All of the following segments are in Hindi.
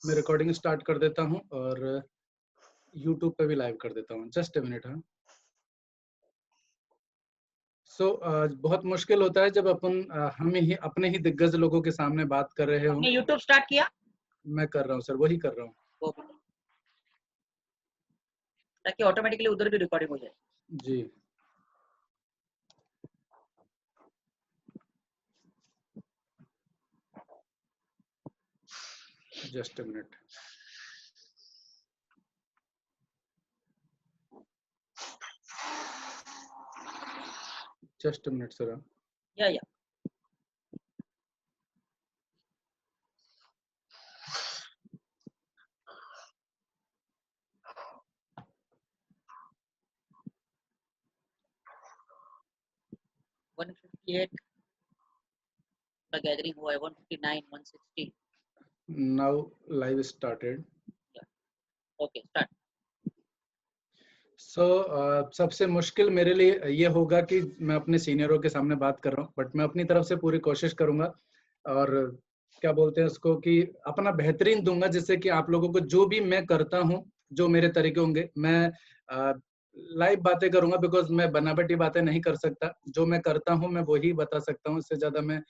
मैं रिकॉर्डिंग स्टार्ट कर देता हूँ और यूट्यूब पे भी लाइव कर देता हूँ। Just a minute. हाँ, बहुत मुश्किल होता है जब अपन हम ही अपने ही दिग्गज लोगों के सामने बात कर रहे हों। आपने यूट्यूब स्टार्ट किया? मैं कर रहा हूँ सर, वही कर रहा हूँ। वो भी ताकि ऑटोमेटिकली उधर भी रिकॉर्डिंग हो जाए। जी, just a minute. Just a minute sir. या वन 158 का गैदरिंग हुआ है, 159, 160। Now live started. Okay start. सबसे मुश्किल मेरे लिए ये होगा कि मैं अपने सीनियरों के सामने बात कर रहा हूँ, बट मैं अपनी तरफ से पूरी कोशिश करूंगा और क्या बोलते हैं उसको कि अपना बेहतरीन दूंगा, जिससे कि आप लोगों को जो भी मैं करता हूँ, जो मेरे तरीके होंगे, मैं लाइव बातें करूंगा, बिकॉज मैं बनावटी बातें नहीं कर सकता। जो मैं करता हूँ मैं वही बता सकता हूँ, इससे ज्यादा मैं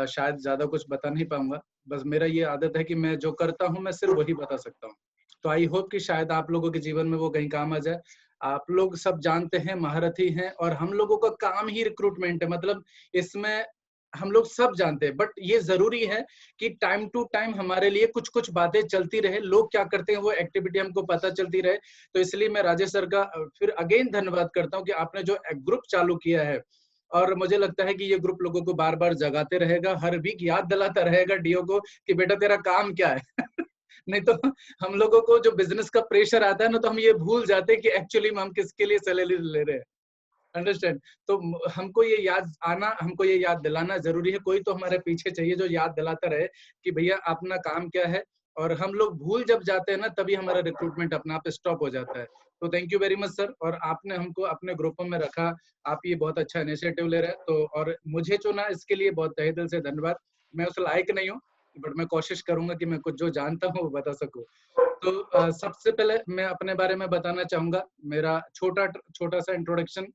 शायद ज्यादा कुछ बता नहीं पाऊंगा। बस मेरा ये आदत है कि मैं जो करता हूँ मैं सिर्फ वही बता सकता हूँ। तो आई होप कि शायद आप लोगों के जीवन में वो कहीं काम आ जाए। आप लोग सब जानते हैं, महारथी हैं, और हम लोगों का काम ही रिक्रूटमेंट है। मतलब इसमें हम लोग सब जानते हैं, बट ये जरूरी है कि टाइम टू टाइम हमारे लिए कुछ कुछ बातें चलती रहे, लोग क्या करते हैं वो एक्टिविटी हमको पता चलती रहे। तो इसलिए मैं राजेश सर का फिर अगेन धन्यवाद करता हूँ कि आपने जो ग्रुप चालू किया है, और मुझे लगता है कि ये ग्रुप लोगों को बार बार जगाते रहेगा, हर वीक याद दिलाता रहेगा डीओ को कि बेटा तेरा काम क्या है। नहीं तो हम लोगों को जो बिजनेस का प्रेशर आता है ना, तो हम ये भूल जाते हैं कि एक्चुअली में हम किसके लिए सैलरी ले रहे हैं। अंडरस्टैंड? तो हमको ये याद आना, हमको ये याद दिलाना जरूरी है। कोई तो हमारे पीछे चाहिए जो याद दिलाता रहे कि भैया अपना काम क्या है। और हम लोग भूल जब जाते हैं ना, तभी हमारा रिक्रूटमेंट अपना आप स्टॉप हो जाता है। तो thank you very much sir, और आपने हमको अपने ग्रुपों में रखा। आप ये बहुत अच्छा इनिशिएटिव ले रहे हैं, तो और मुझे चुना इसके लिए बहुत तहे दिल से धन्यवाद। मैं उस लायक नहीं हूँ, बट मैं कोशिश करूंगा कि मैं कुछ जो जानता हूँ वो बता सकूं। तो सबसे पहले मैं अपने बारे में बताना चाहूंगा। मेरा छोटा सा introduction.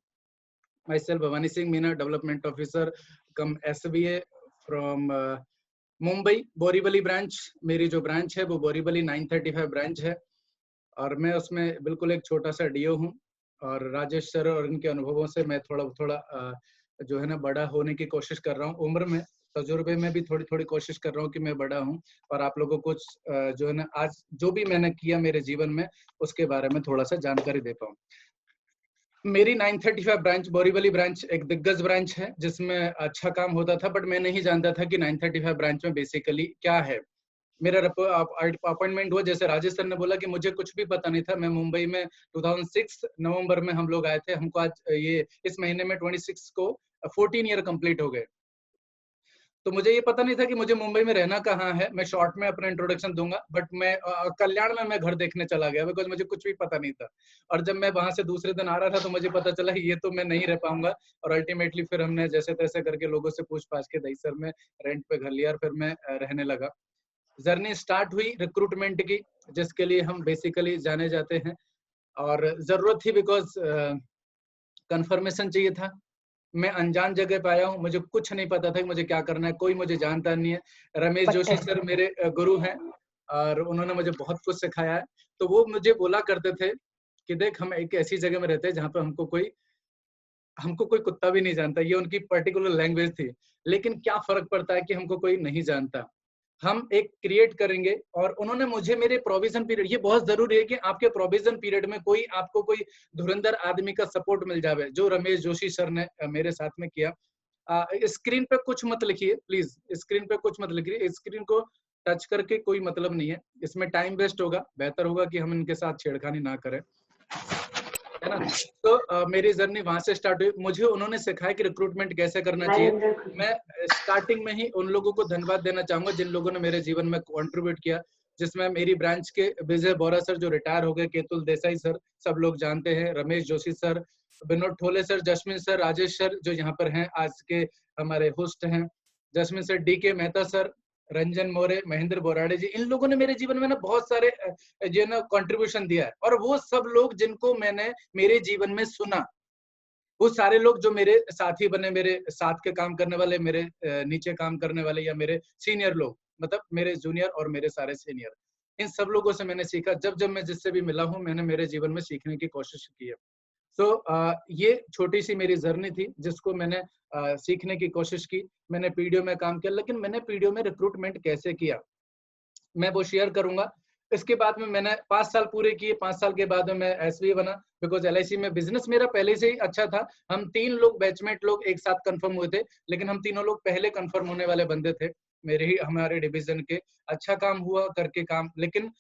Myself Bhavani Singh Meena, Development Officer, come SBA from Mumbai Borivali branch. मेरी जो ब्रांच है वो बोरीवली 935 ब्रांच है, और मैं उसमें बिल्कुल एक छोटा सा डीओ हूँ। और राजेश सर और इनके अनुभवों से मैं थोड़ा थोड़ा जो है ना बड़ा होने की कोशिश कर रहा हूँ। उम्र में, तजुर्बे में भी थोड़ी थोड़ी कोशिश कर रहा हूँ कि मैं बड़ा हूँ, और आप लोगों को जो है ना आज जो भी मैंने किया मेरे जीवन में उसके बारे में थोड़ा सा जानकारी दे पाऊँ। मेरी 935 ब्रांच, बोरीवली ब्रांच एक दिग्गज ब्रांच है जिसमें अच्छा काम होता था, बट मैं नहीं जानता था कि 935 ब्रांच में बेसिकली क्या है। मेरा अपॉइंटमेंट हुआ, जैसे राजेश सर ने बोला कि मुझे कुछ भी पता नहीं था। मैं मुंबई में 2006 नवंबर में हम लोग आए थे। हमको आज ये इस महीने में 26 को 14 ईयर कंप्लीट हो गए। तो मुझे ये पता नहीं था कि मुझे मुंबई में रहना कहाँ है। मैं शॉर्ट में अपना इंट्रोडक्शन दूंगा, बट मैं कल्याण में मैं घर देखने चला गया, बिकॉज मुझे कुछ भी पता नहीं था। और जब मैं वहां से दूसरे दिन आ रहा था तो मुझे पता चला ये तो मैं नहीं रह पाऊंगा। और अल्टीमेटली फिर हमने जैसे तैसे करके लोगों से पूछ पाछ के दहीसर में रेंट पे घर लिया, और फिर मैं रहने लगा। जर्नी स्टार्ट हुई रिक्रूटमेंट की, जिसके लिए हम बेसिकली जाने जाते हैं, और जरूरत थी बिकॉज कंफर्मेशन चाहिए था। मैं अनजान जगह पे आया हूँ, मुझे कुछ नहीं पता था कि मुझे क्या करना है, कोई मुझे जानता नहीं है। रमेश जोशी सर मेरे गुरु हैं, और उन्होंने मुझे बहुत कुछ सिखाया है। तो वो मुझे बोला करते थे कि देख, हम एक ऐसी जगह में रहते हैं जहाँ पे हमको कोई कुत्ता भी नहीं जानता। ये उनकी पर्टिकुलर लैंग्वेज थी। लेकिन क्या फर्क पड़ता है कि हमको कोई नहीं जानता, हम एक क्रिएट करेंगे। और उन्होंने मुझे मेरे प्रोविजन पीरियड, ये बहुत जरूरी है कि आपके प्रोविजन पीरियड में आपको कोई धुरंधर आदमी का सपोर्ट मिल जाए, जो रमेश जोशी सर ने मेरे साथ में किया। स्क्रीन पे कुछ मत लिखिए प्लीज, स्क्रीन पे कुछ मत लिखिए। स्क्रीन को टच करके कोई मतलब नहीं है, इसमें टाइम वेस्ट होगा। बेहतर होगा कि हम इनके साथ छेड़खानी ना करें, है ना। तो मेरी जर्नी वहां से स्टार्ट हुई। मुझे उन्होंने सिखाया कि रिक्रूटमेंट कैसे करना चाहिए। मैं स्टार्टिंग में ही उन लोगों को धन्यवाद देना चाहूंगा जिन लोगों ने मेरे जीवन में कंट्रीब्यूट किया, जिसमें मेरी ब्रांच के विजय बोरा सर जो रिटायर हो गए, केतुल देसाई सर सब लोग जानते हैं, रमेश जोशी सर, विनोद ठोले सर, जस्मिन सर, राजेश सर जो यहाँ पर हैं आज के हमारे होस्ट हैं, जस्मिन सर, डी के मेहता सर, रंजन मोरे, महेंद्र बोराडे जी, इन लोगों ने मेरे जीवन में ना बहुत सारे जो है ना कंट्रीब्यूशन दिया है। और वो सब लोग जिनको मैंने मेरे जीवन में सुना, वो सारे लोग जो मेरे साथी बने, मेरे साथ के काम करने वाले, मेरे नीचे काम करने वाले, या मेरे सीनियर लोग, मतलब मेरे जूनियर और मेरे सारे सीनियर, इन सब लोगों से मैंने सीखा। जब जब मैं जिससे भी मिला हूँ, मैंने मेरे जीवन में सीखने की कोशिश की है। तो ये छोटी सी मेरी जर्नी थी जिसको मैंने सीखने की कोशिश की। मैंने पीडीओ में काम किया, लेकिन मैंने पीडीओ में रिक्रूटमेंट कैसे किया, मैं वो शेयर करूंगा। इसके बाद में मैंने 5 साल पूरे किए। 5 साल के बाद में मैं एसवी बना, बिकॉज एलआईसी में बिजनेस मेरा पहले से ही अच्छा था। हम 3 लोग बैचमेट लोग एक साथ कंफर्म हुए थे, लेकिन हम तीनों लोग पहले कंफर्म होने वाले बंदे थे मेरे ही हमारे डिवीजन के। अच्छा काम हुआ करके काम, लेकिन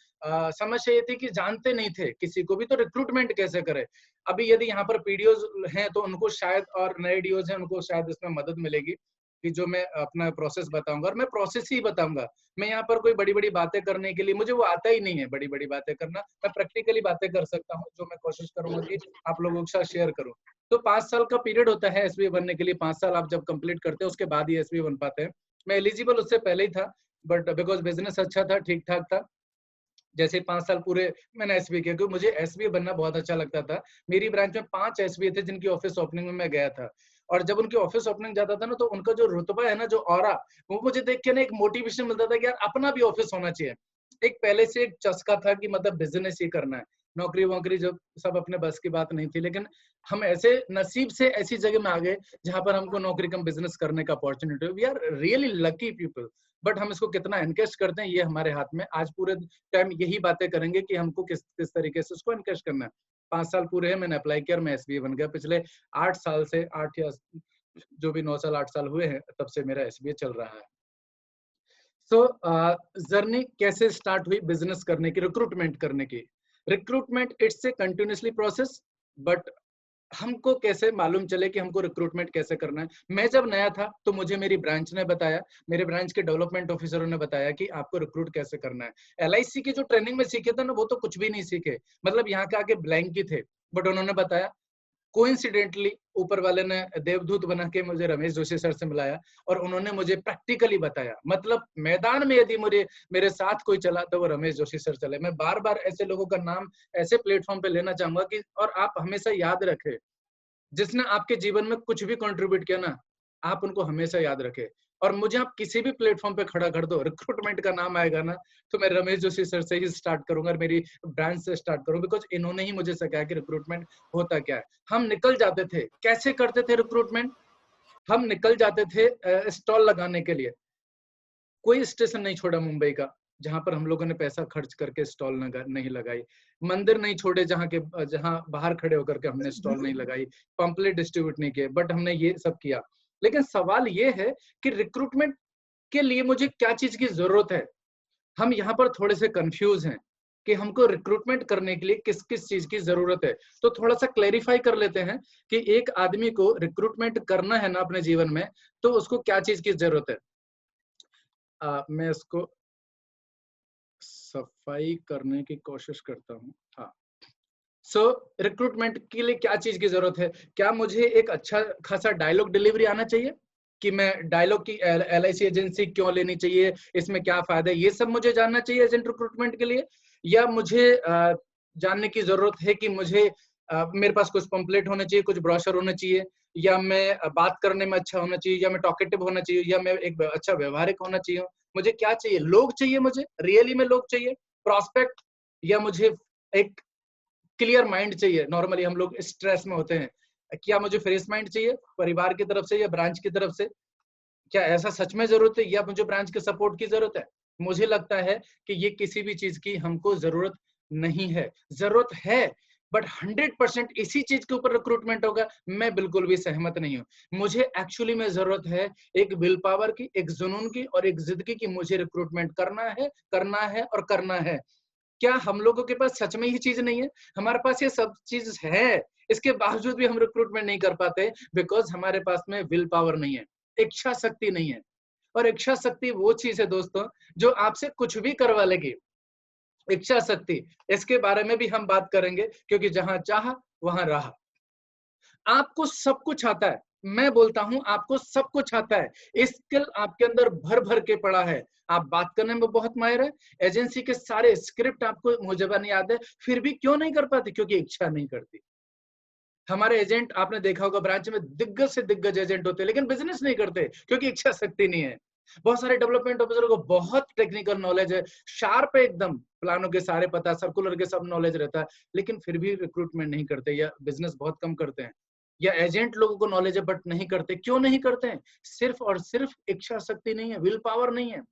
समस्या ये थी कि जानते नहीं थे किसी को भी, तो रिक्रूटमेंट कैसे करे। अभी यदि यहाँ पर पीडीओज हैं तो उनको शायद, और नए डीओज हैं उनको शायद इसमें मदद मिलेगी कि जो मैं अपना प्रोसेस बताऊंगा, और मैं प्रोसेस ही बताऊंगा। मैं यहाँ पर कोई बड़ी बड़ी बातें करने के लिए, मुझे वो आता ही नहीं है बड़ी बड़ी बातें करना। मैं प्रैक्टिकली बातें कर सकता हूँ, जो मैं कोशिश करूंगा कि आप लोगों के साथ शेयर करूँ। तो 5 साल का पीरियड होता है एसबी बनने के लिए। 5 साल आप जब कंप्लीट करते हैं उसके बाद ही एसबी बन पाते हैं। मैं एलिजिबल उससे पहले ही था, बट बिकॉज बिजनेस अच्छा था, ठीक ठाक था, जैसे 5 साल पूरे मैंने एसबी किया, क्योंकि मुझे एसबी बनना बहुत अच्छा लगता था। मेरी ब्रांच में 5 एसबी थे जिनकी ऑफिस ओपनिंग में मैं गया था। और जब उनकी ऑफिस ओपनिंग जाता था ना, तो उनका जो रुतबा है ना, जो ऑरा, वो मुझे देख के ना एक मोटिवेशन मिलता था कि यार अपना भी ऑफिस होना चाहिए। एक पहले से एक चस्का था कि मतलब बिजनेस ही करना है। नौकरी वोकरी जब सब अपने बस की बात नहीं थी, लेकिन हम ऐसे नसीब से ऐसी जगह में आ गए जहां पर हमको नौकरी कम बिजनेस करने का opportunity. We are really lucky people. But हम इसको कितना एनकेश करते हैं ये हमारे हाथ में। आज पूरे टाइम यही बातें करेंगे कि हमको किस किस तरीके से उसको एनकेश करना है। 5 साल पूरे हैं, मैंने अप्लाई किया और मैं एसबीए बन गया। पिछले 8 साल से, 8 या जो भी 9 साल 8 साल हुए हैं, तब से मेरा एसबीए चल रहा है। सो जर्नी कैसे स्टार्ट हुई बिजनेस करने की, रिक्रूटमेंट करने की। Recruitment it's a continuously process, but हमको कैसे मालूम चले कि हमको रिक्रूटमेंट कैसे करना है। मैं जब नया था तो मुझे मेरी ब्रांच ने बताया, मेरे ब्रांच के डेवलपमेंट ऑफिसरों ने बताया कि आपको रिक्रूट कैसे करना है। एलआईसी की जो ट्रेनिंग में सीखे थे ना, वो तो कुछ भी नहीं सीखे, मतलब यहाँ के आके ब्लैंक ही थे। बट उन्होंने बताया, कोइंसिडेंटली ऊपर वाले ने देवदूत बना के मुझे रमेश जोशी सर से मिलाया, और उन्होंने मुझे प्रैक्टिकली बताया। मतलब मैदान में यदि मुझे मेरे साथ कोई चला तो वो रमेश जोशी सर चले। मैं बार बार ऐसे लोगों का नाम ऐसे प्लेटफॉर्म पे लेना चाहूंगा कि, और आप हमेशा याद रखें, जिसने आपके जीवन में कुछ भी कंट्रीब्यूट किया ना, आप उनको हमेशा याद रखें। और मुझे आप किसी भी प्लेटफॉर्म पे खड़ा कर दो, रिक्रूटमेंट का नाम आएगा ना, तो मैं रमेश जोशी सर से ही स्टार्ट करूंगा और मेरी ब्रांच से स्टार्ट करूंगा, बिकॉज इन्होंने ही मुझे सिखाया कि रिक्रूटमेंट होता क्या है। हम निकल जाते थे, कैसे करते थे रिक्रूटमेंट, हम निकल जाते थे स्टॉल लगाने के लिए। कोई स्टेशन नहीं छोड़ा मुंबई का जहां पर हम लोगों ने पैसा खर्च करके स्टॉल नहीं लगाई। मंदिर नहीं छोड़े जहां बाहर खड़े होकर के हमने स्टॉल नहीं लगाई। पंपलेट डिस्ट्रीब्यूट नहीं किए, बट हमने ये सब किया। लेकिन सवाल ये है कि रिक्रूटमेंट के लिए मुझे क्या चीज की जरूरत है। हम यहाँ पर थोड़े से कंफ्यूज हैं कि हमको रिक्रूटमेंट करने के लिए किस किस चीज की जरूरत है। तो थोड़ा सा क्लेरिफाई कर लेते हैं कि एक आदमी को रिक्रूटमेंट करना है ना अपने जीवन में, तो उसको क्या चीज की जरूरत है। मैं इसको सफाई करने की कोशिश करता हूँ। हाँ, सो रिक्रूटमेंट के लिए क्या चीज की जरूरत है। क्या मुझे एक अच्छा खासा डायलॉग डिलीवरी आना चाहिए कि मैं डायलॉग की एलआईसी एजेंसी क्यों लेनी चाहिए, इसमें क्या फायदा है, ये सब मुझे जानना चाहिए एजेंट रिक्रूटमेंट के लिए। या मुझे जानने की जरूरत है कि मुझे मेरे पास कुछ पंपलेट होने चाहिए, कुछ ब्रोशर होने चाहिए, या मैं बात करने में अच्छा होना चाहिए, या मैं टॉकेटिव होना चाहिए, या मैं एक अच्छा व्यवहारिक होना चाहिए। मुझे क्या चाहिए, लोग चाहिए, मुझे रियली में लोग चाहिए, प्रॉस्पेक्ट, या मुझे एक क्लियर माइंड चाहिए। नॉर्मली हम लोग स्ट्रेस में होते हैं, क्या मुझे फ्रेश माइंड चाहिए परिवार की तरफ से या ब्रांच की तरफ से, क्या ऐसा सच में जरूरत है, या मुझे ब्रांच के सपोर्ट की जरूरत है। मुझे लगता है कि ये किसी भी चीज की हमको जरूरत नहीं है। जरूरत है, बट 100% इसी चीज के ऊपर रिक्रूटमेंट होगा, मैं बिल्कुल भी सहमत नहीं हूँ। मुझे एक्चुअली में जरूरत है एक विल पावर की, एक जुनून की और एक जिद की कि मुझे रिक्रूटमेंट करना है, करना है और करना है। क्या हम लोगों के पास सच में ये चीज नहीं है। हमारे पास ये सब चीज है, इसके बावजूद भी हम रिक्रूटमेंट नहीं कर पाते, बिकॉज हमारे पास में विल पावर नहीं है, इच्छा शक्ति नहीं है। और इच्छा शक्ति वो चीज है दोस्तों जो आपसे कुछ भी करवा लेगी। इच्छा शक्ति, इसके बारे में भी हम बात करेंगे, क्योंकि जहां चाहा वहां रहा। आपको सब कुछ आता है, मैं बोलता हूं आपको सब कुछ आता है, स्किल आपके अंदर भर भर के पड़ा है, आप बात करने में बहुत माहिर है, एजेंसी के सारे स्क्रिप्ट आपको मुझे याद है, फिर भी क्यों नहीं कर पाते? क्योंकि इच्छा नहीं करती। हमारे एजेंट आपने देखा होगा ब्रांच में दिग्गज से दिग्गज एजेंट होते हैं, लेकिन बिजनेस नहीं करते क्योंकि इच्छा शक्ति नहीं है। बहुत सारे डेवलपमेंट ऑफिसरों को बहुत टेक्निकल नॉलेज है, शार्प है एकदम, प्लानों के सारे पता, सर्कुलर के सब नॉलेज रहता है, लेकिन फिर भी रिक्रूटमेंट नहीं करते या बिजनेस बहुत कम करते हैं। या एजेंट लोगों को नॉलेज है बट नहीं करते, क्यों नहीं करते हैं? सिर्फ और सिर्फ इच्छा शक्ति नहीं है, विल पावर नहीं है।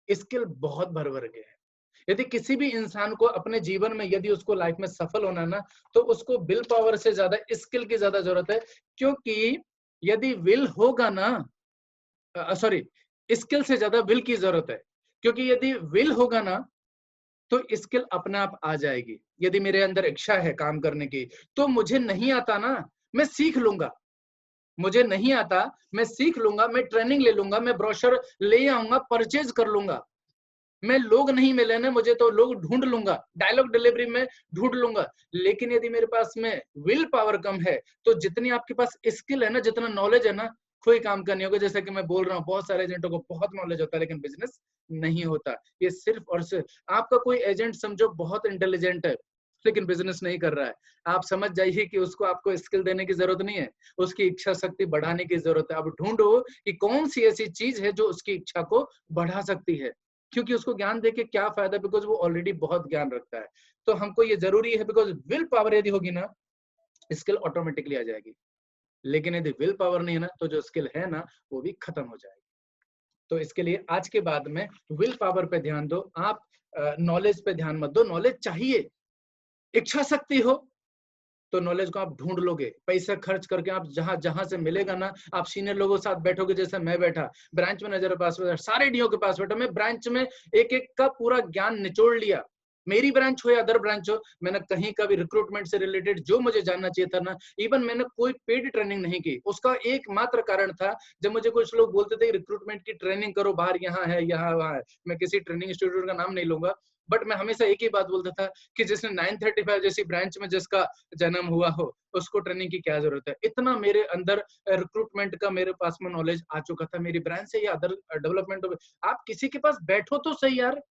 स्किल बहुत भर भर के है। यदि किसी भी इंसान को अपने जीवन में यदि उसको लाइफ में सफल होना ना, तो उसको विल पावर से ज्यादा स्किल की ज्यादा जरूरत है। क्योंकि यदि विल होगा ना, सॉरी, स्किल से ज्यादा विल की जरूरत है। क्योंकि यदि विल होगा ना तो स्किल अपने आप आ जाएगी। यदि मेरे अंदर इच्छा है काम करने की, तो मुझे नहीं आता ना, मैं सीख लूंगा। मुझे नहीं आता, मैं सीख लूंगा, मैं ट्रेनिंग ले लूंगा, मैं ब्रोशर ले आऊंगा, परचेज कर लूंगा। मैं लोग नहीं मिले ना मुझे, तो लोग ढूंढ लूंगा, डायलॉग डिलीवरी में ढूंढ लूंगा। लेकिन यदि मेरे पास में विल पावर कम है, तो जितनी आपके पास स्किल है ना, जितना नॉलेज है ना, कोई काम का नहीं होगा। जैसे कि मैं बोल रहा हूँ, बहुत सारे एजेंटों को बहुत नॉलेज होता है लेकिन बिजनेस नहीं होता। ये सिर्फ और सिर्फ आपका कोई एजेंट समझो बहुत इंटेलिजेंट है लेकिन बिजनेस नहीं कर रहा है, आप समझ जाइए कि उसको आपको स्किल देने की जरूरत नहीं है, उसकी इच्छा शक्ति बढ़ाने की जरूरत है। अब ढूंढो कि कौन सी ऐसी चीज है जो उसकी इच्छा को बढ़ा सकती है। क्योंकि उसको ज्ञान देके क्या फायदा, बिकॉज वो ऑलरेडी बहुत ज्ञान रखता है। तो हमको ये जरूरी है, बिकॉज विल पावर यदि होगी ना, स्किल ऑटोमेटिकली आ जाएगी। लेकिन यदि विल पावर नहीं है ना, तो जो स्किल है ना, वो भी खत्म हो जाएगी। तो इसके लिए आज के बाद में विल पावर पे ध्यान दो, आप नॉलेज पे ध्यान मत दो। नॉलेज चाहिए, इच्छा शक्ति हो तो नॉलेज को आप ढूंढ लोगे, पैसा खर्च करके आप जहां जहां से मिलेगा ना, आप सीनियर लोगों के साथ बैठोगे। जैसे मैं बैठा ब्रांच मैनेजर के पास, सारे डीओ के पास बैठा, मैं ब्रांच में एक एक का पूरा ज्ञान निचोड़ लिया। मेरी ब्रांच हो या अदर ब्रांच हो, मैंने कहीं का भी रिक्रूटमेंट से रिलेटेड जो मुझे जानना चाहिए था ना, इवन मैंने कोई पेड ट्रेनिंग नहीं की। उसका एकमात्र कारण था, जब मुझे कुछ लोग बोलते थे रिक्रूटमेंट की ट्रेनिंग करो, बाहर यहाँ है यहाँ वहाँ है, मैं किसी ट्रेनिंग इंस्टीट्यूट का नाम नहीं लूंगा, बट मैं हमेशा एक ही बात बोलता था कि जिसने 935 जैसी ब्रांच में जिसका जन्म हुआ हो, उसको ट्रेनिंग की क्या जरूरत है। इतना मेरे अंदर रिक्रूटमेंट का मेरे पास में नॉलेज आ चुका था, मेरी ब्रांच से या अदर डेवलपमेंट। आप किसी के पास बैठो तो सही यार,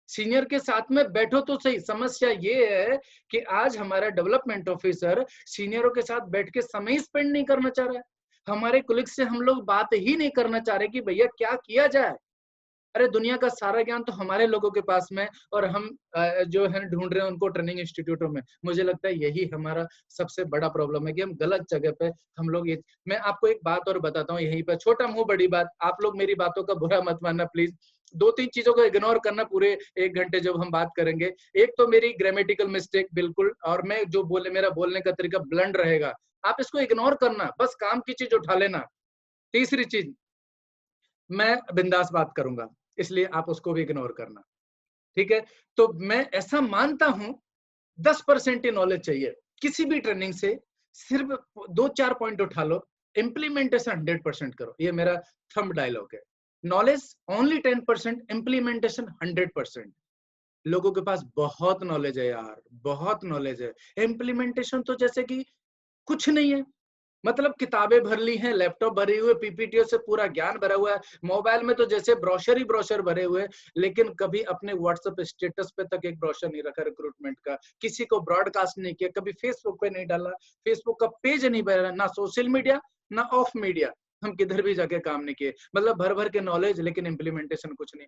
सीनियर के साथ में बैठो तो सही। समस्या ये है कि आज हमारा डेवलपमेंट ऑफिसर सीनियरों के साथ बैठ के समय स्पेंड नहीं करना चाह रहा है। हमारे कुलीग से हम लोग बात ही नहीं करना चाह रहे कि भैया क्या किया जाए। अरे दुनिया का सारा ज्ञान तो हमारे लोगों के पास में, और हम जो है ढूंढ रहे हैं उनको ट्रेनिंग इंस्टीट्यूटों में। मुझे लगता है यही हमारा सबसे बड़ा प्रॉब्लम है कि हम गलत जगह पे हम लोग ये। मैं आपको एक बात और बताता हूँ यहीं पर, छोटा मुंह बड़ी बात, आप लोग मेरी बातों का बुरा मत मानना प्लीज। दो तीन चीजों को इग्नोर करना पूरे 1 घंटे जब हम बात करेंगे। एक तो मेरी ग्रामेटिकल मिस्टेक बिल्कुल, और मैं जो बोले मेरा बोलने का तरीका ब्लंड रहेगा, आप इसको इग्नोर करना, बस काम की चीज उठा लेना। तीसरी चीज, मैं बिंदास बात करूंगा, इसलिए आप उसको भी इग्नोर करना, ठीक है? तो मैं ऐसा मानता हूं 10% ही नॉलेज चाहिए किसी भी ट्रेनिंग से, सिर्फ 2-4 पॉइंट उठा लो, इंप्लीमेंटेशन 100% करो। ये मेरा थंब डायलॉग है। Knowledge only 10%, implementation 100%। लोगों के पास बहुत नॉलेज है यार, बहुत नॉलेज है, इम्प्लीमेंटेशन तो जैसे कि कुछ नहीं है। मतलब किताबें भर ली हैं, लैपटॉप भरे हुए, पीपीटीओ से पूरा ज्ञान भरा हुआ है, मोबाइल में तो जैसे ब्रोशर ही ब्रोशर भरे हुए, लेकिन कभी अपने व्हाट्सएप स्टेटस पे तक एक ब्रोशर नहीं रखा रिक्रूटमेंट का, किसी को ब्रॉडकास्ट नहीं किया, कभी फेसबुक पे नहीं डाला, फेसबुक का पेज नहीं बनाया, ना सोशल मीडिया ना ऑफ मीडिया, हम किधर भी जाके काम नहीं किए। मतलब भर भर के नॉलेज लेकिन इम्प्लीमेंटेशन कुछ नहीं।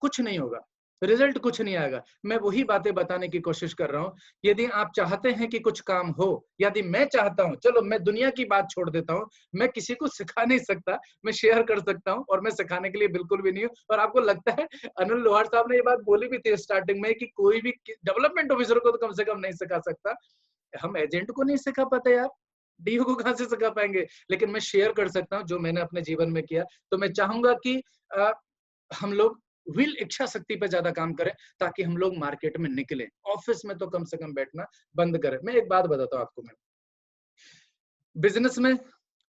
कुछ नहीं होगा, रिजल्ट कुछ नहीं आएगा। मैं वही बातें बताने की कोशिश कर रहा हूँ। यदि आप चाहते हैं कि कुछ काम हो, यदि मैं चाहता हूँ, चलो मैं दुनिया की बात छोड़ देता हूँ, मैं किसी को सिखा नहीं सकता, मैं शेयर कर सकता हूँ, और मैं सिखाने के लिए बिल्कुल भी नहीं हूँ। और आपको लगता है अनिल लोहार साहब ने ये बात बोली भी थी स्टार्टिंग में कि कोई भी डेवलपमेंट ऑफिसर को तो कम से कम नहीं सिखा सकता। हम एजेंट को नहीं सिखा पाते यार, डीओ को कहां से सिखा पाएंगे? लेकिन मैं शेयर कर सकता हूँ जो मैंने अपने जीवन में किया। तो मैं चाहूंगा कि हम लोग विल, इच्छा शक्ति पे ज्यादा काम करें, ताकि हम लोग मार्केट में निकले। ऑफिस में तो कम से कम बैठना बंद करें। मैं एक बात बताता हूँ आपको, मैं बिजनेस में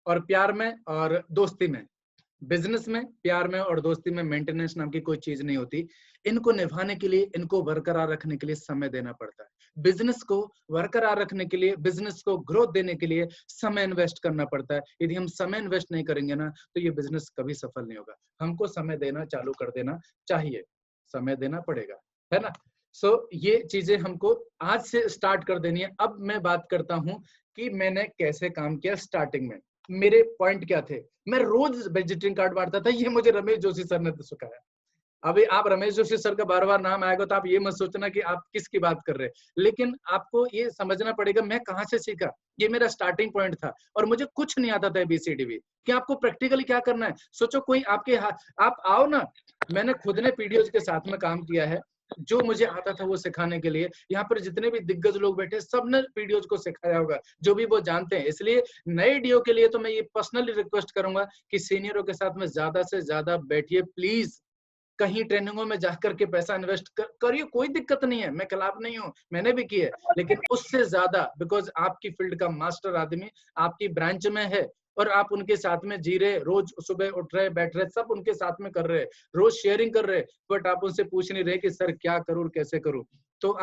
और प्यार में और दोस्ती में, बिजनेस में, प्यार में और दोस्ती में मेंटेनेंस नाम की कोई चीज नहीं होती। इनको निभाने के लिए, इनको बरकरार रखने के लिए समय देना पड़ता है। बिजनेस को बरकरार रखने के लिए, बिजनेस को ग्रोथ देने के लिए समय इन्वेस्ट करना पड़ता है। यदि हम समय इन्वेस्ट नहीं करेंगे ना, तो ये बिजनेस कभी सफल नहीं होगा। हमको समय देना चालू कर देना चाहिए, समय देना पड़ेगा, है ना। ये चीजें हमको आज से स्टार्ट कर देनी है। अब मैं बात करता हूं कि मैंने कैसे काम किया स्टार्टिंग में, मेरे पॉइंट क्या थे। मैं रोज विजिटिंग कार्ड बांटता था, ये मुझे रमेश जोशी सर ने सिखाया। अभी आप रमेश जोशी सर का बार बार नाम आएगा तो आप ये मत सोचना कि आप किसकी बात कर रहे हैं, लेकिन आपको ये समझना पड़ेगा मैं कहाँ से सीखा। ये मेरा स्टार्टिंग पॉइंट था और मुझे कुछ नहीं आता था ABCD कि आपको प्रैक्टिकली क्या करना है। सोचो कोई आपके आप आओ ना, मैंने खुद ने PDOs के साथ में काम किया है, जो मुझे आता था वो सिखाने के लिए। यहाँ पर जितने भी दिग्गज लोग बैठे सबने PDOs को सिखाया होगा, जो भी वो जानते हैं। इसलिए नए DO के लिए तो मैं ये पर्सनली रिक्वेस्ट करूंगा कि सीनियरों के साथ में ज्यादा से ज्यादा बैठिए प्लीज। कहीं ट्रेनिंगों में जाकर के पैसा इन्वेस्ट करिए, कोई दिक्कत नहीं है, मैं खिलाफ नहीं हूँ, मैंने भी किया, लेकिन उससे ज्यादा, बिकॉज आपकी फील्ड का मास्टर आदमी आपकी ब्रांच में है और आप उनके साथ में जी रहे, रोज सुबह उठ रहे, बैठ रहे, सब उनके साथ में कर रहे, रोज शेयरिंग कर रहे, बट आप उनसे पूछ नहीं रहे कि सर क्या करूँ कैसे करूँ। तो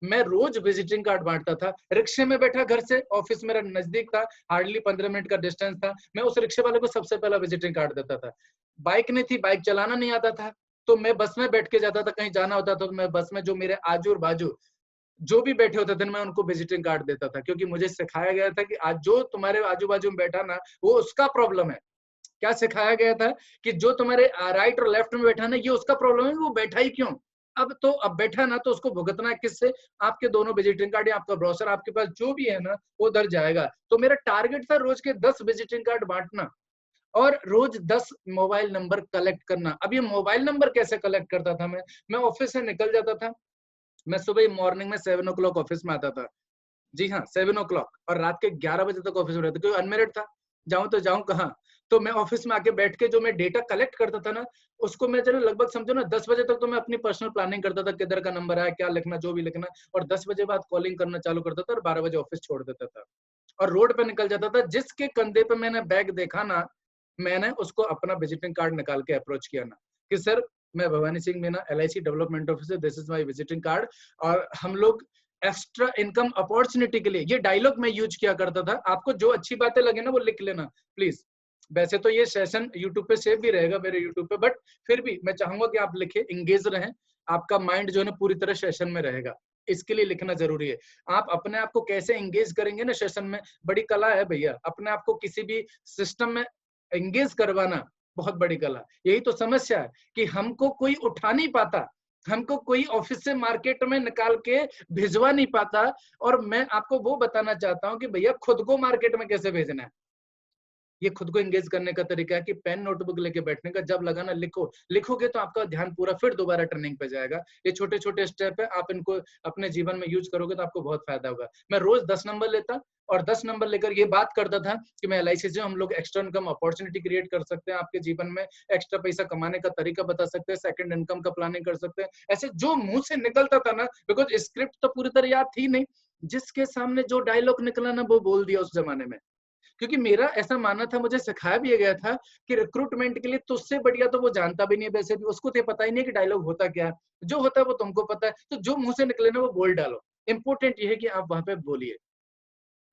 मैं रोज विजिटिंग कार्ड बांटता था, रिक्शे में बैठा, घर से ऑफिस मेरा नजदीक था, हार्डली 15 मिनट का डिस्टेंस था, मैं उस रिक्शे वाले को सबसे पहला विजिटिंग कार्ड देता था। बाइक नहीं थी, बाइक चलाना नहीं आता था, तो मैं बस में बैठ के जाता था, कहीं जाना होता था तो मैं बस में जो मेरे आजू और बाजू जो भी बैठे होते थे मैं उनको विजिटिंग कार्ड देता था, क्योंकि मुझे सिखाया गया था कि आज जो तुम्हारे आजू बाजू में बैठा ना वो उसका प्रॉब्लम है। क्या सिखाया गया था कि जो तुम्हारे राइट और लेफ्ट में बैठा ना ये उसका प्रॉब्लम है, वो बैठा ही क्यों। अब बैठा ना तो उसको भुगतना है किससे, आपके दोनों विजिटिंग कार्ड या आपका ब्रोशर आपके पास जो भी है ना वो उधर जाएगा। तो मेरा टारगेट था रोज के 10 विजिटिंग कार्ड बांटना और रोज 10 मोबाइल नंबर कलेक्ट करना। अब ये मोबाइल नंबर कैसे कलेक्ट करता था मैं ऑफिस से निकल जाता था, मैं सुबह मॉर्निंग में 7 o'clock ऑफिस में आता था। जी हाँ 7 o'clock, और रात के 11 बजे तक ऑफिस में रहता, क्योंकि अनमेरिड था, जाऊं तो जाऊं कहाँ। तो मैं ऑफिस में आके बैठ के जो मैं डेटा कलेक्ट करता था ना, उसको मैं चलो लगभग समझो ना 10 बजे तक तो मैं अपनी पर्सनल प्लानिंग करता था, किधर का नंबर है, क्या लिखना, जो भी लिखना, और 10 बजे बाद कॉलिंग करना चालू करता था और 12 बजे ऑफिस छोड़ देता था और रोड पे निकल जाता था। जिसके कंधे पे मैंने बैग देखा ना, मैंने उसको अपना विजिटिंग कार्ड निकाल के अप्रोच किया ना कि सर मैं Bhavani Singh Meena, LIC development officer, this is my visiting card. और हम लोग एक्स्ट्रा इनकम अपॉर्चुनिटी के लिए, ये डायलॉग मैं यूज किया करता था। आपको जो अच्छी बातें लगे ना वो लिख लेना प्लीज। वैसे तो ये सेशन यूट्यूब पे सेव भी रहेगा मेरे यूट्यूब पे, बट फिर भी मैं चाहूंगा कि आप लिखे, इंगेज रहें, आपका माइंड जो है ना पूरी तरह सेशन में रहेगा, इसके लिए लिखना जरूरी है। आप अपने आप को कैसे एंगेज करेंगे ना सेशन में, बड़ी कला है भैया। अपने आप को किसी भी सिस्टम में एंगेज करवाना बहुत बड़ी कला। यही तो समस्या है कि हमको कोई उठा नहीं पाता, हमको कोई ऑफिस से मार्केट में निकाल के भिजवा नहीं पाता। और मैं आपको वो बताना चाहता हूँ कि भैया खुद को मार्केट में कैसे भेजना है, ये खुद को एंगेज करने का तरीका है कि पेन नोटबुक लेके बैठने का, जब लगाना लिखो, लिखोगे तो आपका ध्यान पूरा फिर दोबारा टर्निंग पे जाएगा। ये छोटे छोटे स्टेप है, आप इनको अपने जीवन में यूज करोगे तो आपको बहुत फायदा होगा। मैं रोज 10 नंबर लेता और 10 नंबर लेकर ये बात करता था कि मैं LIC से हम लोग एक्स्ट्रा इनकम अपॉर्चुनिटी क्रिएट कर सकते हैं, आपके जीवन में एक्स्ट्रा पैसा कमाने का तरीका बता सकते हैं, सेकंड इनकम का प्लानिंग कर सकते हैं। ऐसे जो मुंह से निकलता था ना, बिकॉज स्क्रिप्ट तो पूरी तरह याद थी नहीं, जिसके सामने जो डायलॉग निकला ना वो बोल दिया उस जमाने में। क्योंकि मेरा ऐसा मानना था, मुझे सिखाया भी गया था कि रिक्रूटमेंट के लिए तुझसे बढ़िया तो वो जानता भी नहीं है, वैसे भी उसको तो पता ही नहीं कि डायलॉग होता क्या है, जो होता है वो तुमको पता है। तो जो मुंह से निकले ना वो बोल डालो। इंपॉर्टेंट ये है कि आप वहां पे बोलिए,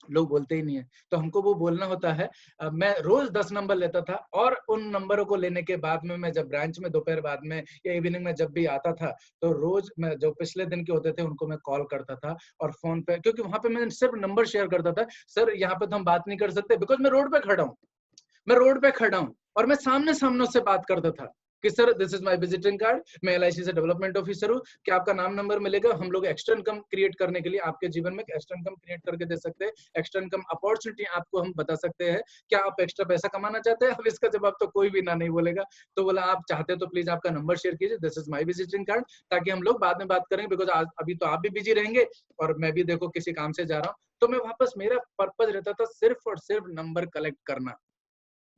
लोग बोलते ही नहीं है तो हमको वो बोलना होता है। मैं रोज 10 नंबर लेता था और उन नंबरों को लेने के बाद में मैं जब ब्रांच में दोपहर बाद में या इवनिंग में जब भी आता था, तो रोज मैं जो पिछले दिन के होते थे उनको मैं कॉल करता था और फोन पे, क्योंकि वहां पे मैं सिर्फ नंबर शेयर करता था। सर यहाँ पे तो हम बात नहीं कर सकते बिकॉज मैं रोड पे खड़ा हूँ, मैं रोड पे खड़ा हूँ और मैं सामने सामने से बात करता था कि sir this is my visiting card, मैं LIC से डेवलपमेंट ऑफिसर हूँ, क्या आपका नाम नंबर मिलेगा, हम लोग एक्स्ट्रा इनकम क्रिएट करने के लिए आपके जीवन में एक्स्ट्रा इनकम क्रिएट करके दे सकते हैं, एक्स्ट्रा इनकम अपॉर्चुनिटी आपको हम बता सकते हैं, क्या आप एक्स्ट्रा पैसा कमाना चाहते हैं। अब इसका जवाब तो कोई भी ना नहीं बोलेगा, तो बोला आप चाहते हैं तो प्लीज आपका नंबर शेयर कीजिए, this is my visiting card, ताकि हम लोग बाद में बात करेंगे, बिकॉज आज अभी तो आप भी बिजी रहेंगे और मैं भी देखो किसी काम से जा रहा हूँ। तो मैं वापस, मेरा पर्पज रहता था सिर्फ और सिर्फ नंबर कलेक्ट करना,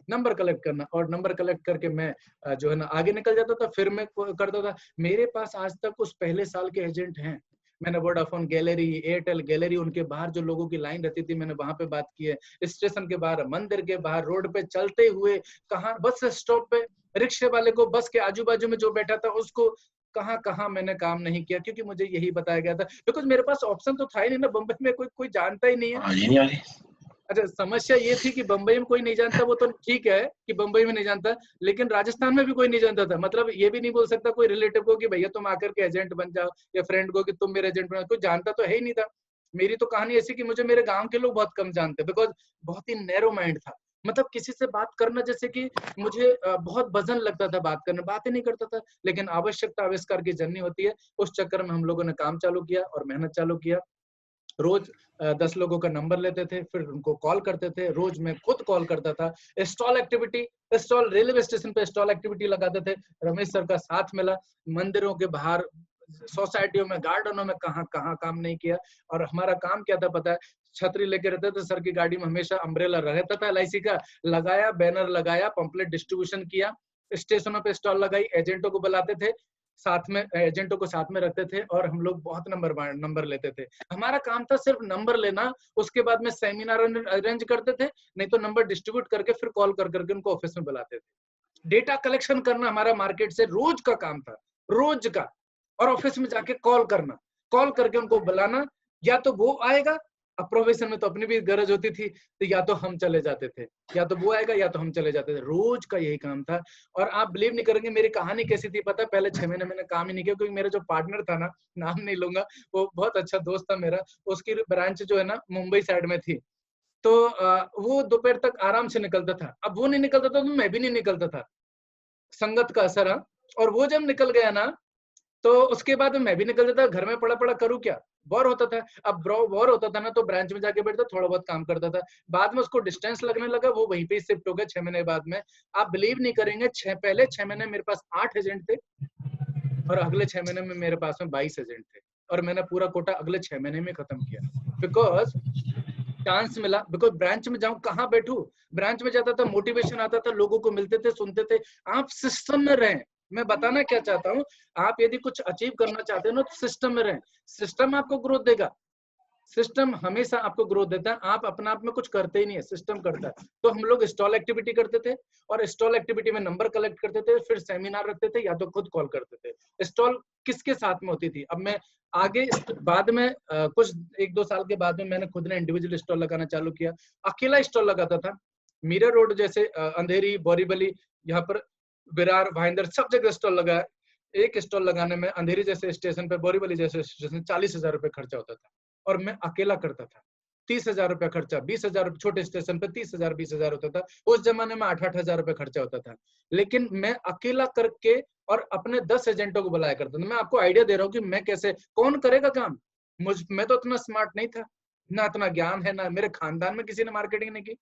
नंबर कलेक्ट करना, और नंबर कलेक्ट करके मैं जो है ना आगे निकल जाता था। फिर मैं करता था, मेरे पास आज तक उस पहले साल के एजेंट हैं। मैंने वोडाफोन गैलरी, एयरटेल गैलरी, उनके बाहर जो लोगों की लाइन रहती थी मैंने वहां पे बात की है, स्टेशन के बाहर, मंदिर के बाहर, रोड पे चलते हुए, कहाँ बस स्टॉप पे, रिक्शे वाले को, बस के आजू बाजू में जो बैठा था उसको, कहाँ कहाँ मैंने काम नहीं किया, क्योंकि मुझे यही बताया गया था, बिकॉज मेरे पास ऑप्शन तो था ही नहीं ना, बम्बई में कोई कोई जानता ही नहीं है। हाँ, ये नहीं आ रही। अच्छा, समस्या ये थी कि बम्बई में कोई नहीं जानता, वो तो ठीक है कि बम्बई में नहीं जानता, लेकिन राजस्थान में भी कोई नहीं जानता था। मतलब ये भी नहीं बोल सकता कोई रिलेटिव को कि भैया तुम आकर के एजेंट बन जाओ, या फ्रेंड को कि तुम मेरे एजेंट बन जाओ, कोई जानता तो है ही नहीं था। मेरी तो कहानी ऐसी कि मुझे मेरे गांव के लोग बहुत कम जानते, बिकॉज बहुत ही नैरो माइंड था। मतलब किसी से बात करना जैसे कि मुझे बहुत वजन लगता था बात करना, बात ही नहीं करता था। लेकिन आवश्यकता आविष्कार की जर्नी होती है, उस चक्कर में हम लोगों ने काम चालू किया और मेहनत चालू किया। रोज 10 लोगों का नंबर लेते थे, फिर उनको कॉल करते थे। रोज मैं खुद कॉल करता था। Stall activity, stall railway station पे स्टॉल एक्टिविटी लगाते थे। रमेश सर का साथ मिला, मंदिरों के बाहर, सोसाइटियों में, गार्डनों में, कहाँ कहाँ काम नहीं किया। और हमारा काम क्या था पता है, छतरी लेके रहते थे, सर की गाड़ी में हमेशा अम्ब्रेला रहता था LIC का, लगाया, बैनर लगाया, पंपलेट डिस्ट्रीब्यूशन किया, स्टेशनों पे स्टॉल लगाई, एजेंटों को बुलाते थे, साथ में एजेंटों को साथ में रखते थे, और हम लोग बहुत नंबर लेते थे। हमारा काम था सिर्फ नंबर लेना, उसके बाद में सेमिनार अरेंज करते थे, नहीं तो नंबर डिस्ट्रीब्यूट करके फिर कॉल कर करके उनको ऑफिस में बुलाते थे। डेटा कलेक्शन करना हमारा मार्केट से रोज का काम था, रोज का। और ऑफिस में जाके कॉल करना, कॉल करके उनको बुलाना, या तो वो आएगा, अब प्रोफेशन में तो अपनी भी गरज होती थी, तो या तो हम चले जाते थे, या तो वो आएगा या तो हम चले जाते थे। रोज का यही काम था। और आप बिलीव नहीं करेंगे मेरी कहानी कैसी थी पता है, पहले 6 महीने मैंने काम ही नहीं किया, क्योंकि मेरा जो पार्टनर था ना, नाम नहीं लूंगा, वो बहुत अच्छा दोस्त था मेरा, उसकी ब्रांच जो है ना मुंबई साइड में थी। तो वो दोपहर तक आराम से निकलता था। अब वो नहीं निकलता था तो मैं भी नहीं निकलता था, संगत का असर। और वो जब निकल गया ना, तो उसके बाद मैं भी निकल जाता, घर में पड़ा पड़ा करूँ क्या, बोर होता था। अब बोर होता था ना, तो ब्रांच में जाके बैठता, थोड़ा बहुत काम करता था। बाद में उसको डिस्टेंस लगने लगा, वो वहीं पे शिफ्ट हो गया 6 महीने बाद में। आप बिलीव नहीं करेंगे, पहले 6 महीने मेरे पास 8 एजेंट थे, और अगले 6 महीने में मेरे पास में 22 एजेंट थे। और मैंने पूरा कोटा अगले 6 महीने में खत्म किया, बिकॉज चांस मिला। बिकॉज ब्रांच में जाऊं, कहाँ बैठू, ब्रांच में जाता था, मोटिवेशन आता था, लोगों को मिलते थे, सुनते थे। आप सिस्टम में रहें। मैं बताना क्या चाहता हूँ, आप यदि कुछ अचीव करना चाहते हो ना, तो सिस्टम में रहें। सिस्टम आपको ग्रोथ देगा, सिस्टम हमेशा आपको ग्रोथ देता है। आप अपना आप में कुछ करते ही नहीं है, सिस्टम करता है। तो हम लोग स्टॉल एक्टिविटी करते थे, और स्टॉल एक्टिविटी में नंबर कलेक्ट करते थे, फिर सेमिनार रखते थे, या तो खुद कॉल करते थे। स्टॉल किसके साथ में होती थी, अब मैं आगे बाद में कुछ 1-2 साल के बाद में मैंने खुद ने इंडिविजुअल स्टॉल लगाना चालू किया। अकेला स्टॉल लगाता था, मीरा रोड जैसे अंधेरी, बोरीवली, यहाँ पर विरार, भाईंदर, सब जगह स्टॉल लगा। एक स्टॉल लगाने में अंधेरी जैसे स्टेशन पे, बोरीवली जैसे स्टेशन 40,000 रुपए खर्चा होता था, और मैं अकेला करता था। 30,000 रुपया खर्चा, 20,000, छोटे स्टेशन पे 30,000, 20,000 होता था। उस जमाने में 8-8 हजार रुपया खर्चा होता था। लेकिन मैं अकेला करके और अपने 10 एजेंटों को बुलाया करता था। मैं आपको आइडिया दे रहा हूँ कि मैं कैसे, कौन करेगा काम। मैं तो इतना स्मार्ट नहीं था, ना इतना ज्ञान है, ना मेरे खानदान में किसी ने मार्केटिंग नहीं की।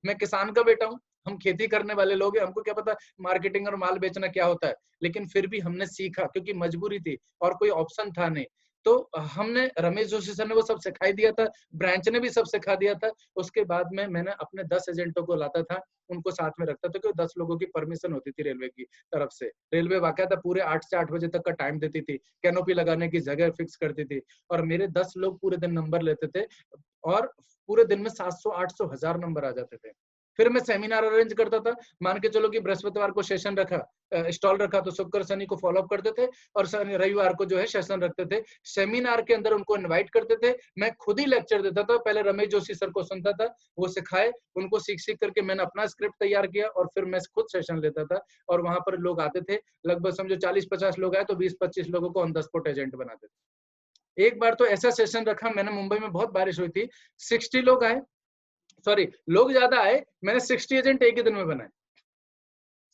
मैं किसान का बेटा हूँ, हम खेती करने वाले लोग हैं, हमको क्या पता मार्केटिंग और माल बेचना क्या होता है। लेकिन फिर भी हमने सीखा, क्योंकि मजबूरी थी और कोई ऑप्शन था नहीं। तो हमने, रमेश जोशी सर ने वो सब सिखाई दिया था, ब्रांच ने भी सब सिखा दिया था। उसके बाद में मैंने अपने 10 एजेंटों को लाता था, उनको साथ में रखता था, क्योंकि 10 लोगों की परमिशन होती थी रेलवे की तरफ से। रेलवे वाकया था पूरे 8 से 8 बजे तक का टाइम देती थी, कैनोपी लगाने की जगह फिक्स करती थी, और मेरे 10 लोग पूरे दिन नंबर लेते थे, और पूरे दिन में 700, 800, 1000 नंबर आ जाते थे। फिर मैं सेमिनार अरेंज करता था। मान के चलो कि बृहस्पतिवार को सेशन रखा, स्टॉल रखा, तो शुक्र शनि को फॉलोअप करते थे, और रविवार को जो है सेशन रखते थे। सेमिनार के अंदर उनको इनवाइट करते थे, मैं खुद ही लेक्चर देता था। पहले रमेश जोशी सर को सुनता था, वो सिखाए, उनको सीख सीख करके मैंने अपना स्क्रिप्ट तैयार किया, और फिर मैं खुद सेशन लेता था। और वहां पर लोग आते थे, लगभग समझो 40-50 लोग आए, तो 20-25 लोगों को ऑन द स्पॉट एजेंट बनाते थे। एक बार तो ऐसा सेशन रखा मैंने, मुंबई में बहुत बारिश हुई थी, 60 लोग आए, सॉरी लोग ज्यादा आए, मैंने 60 एजेंट एक ही दिन में बनाए।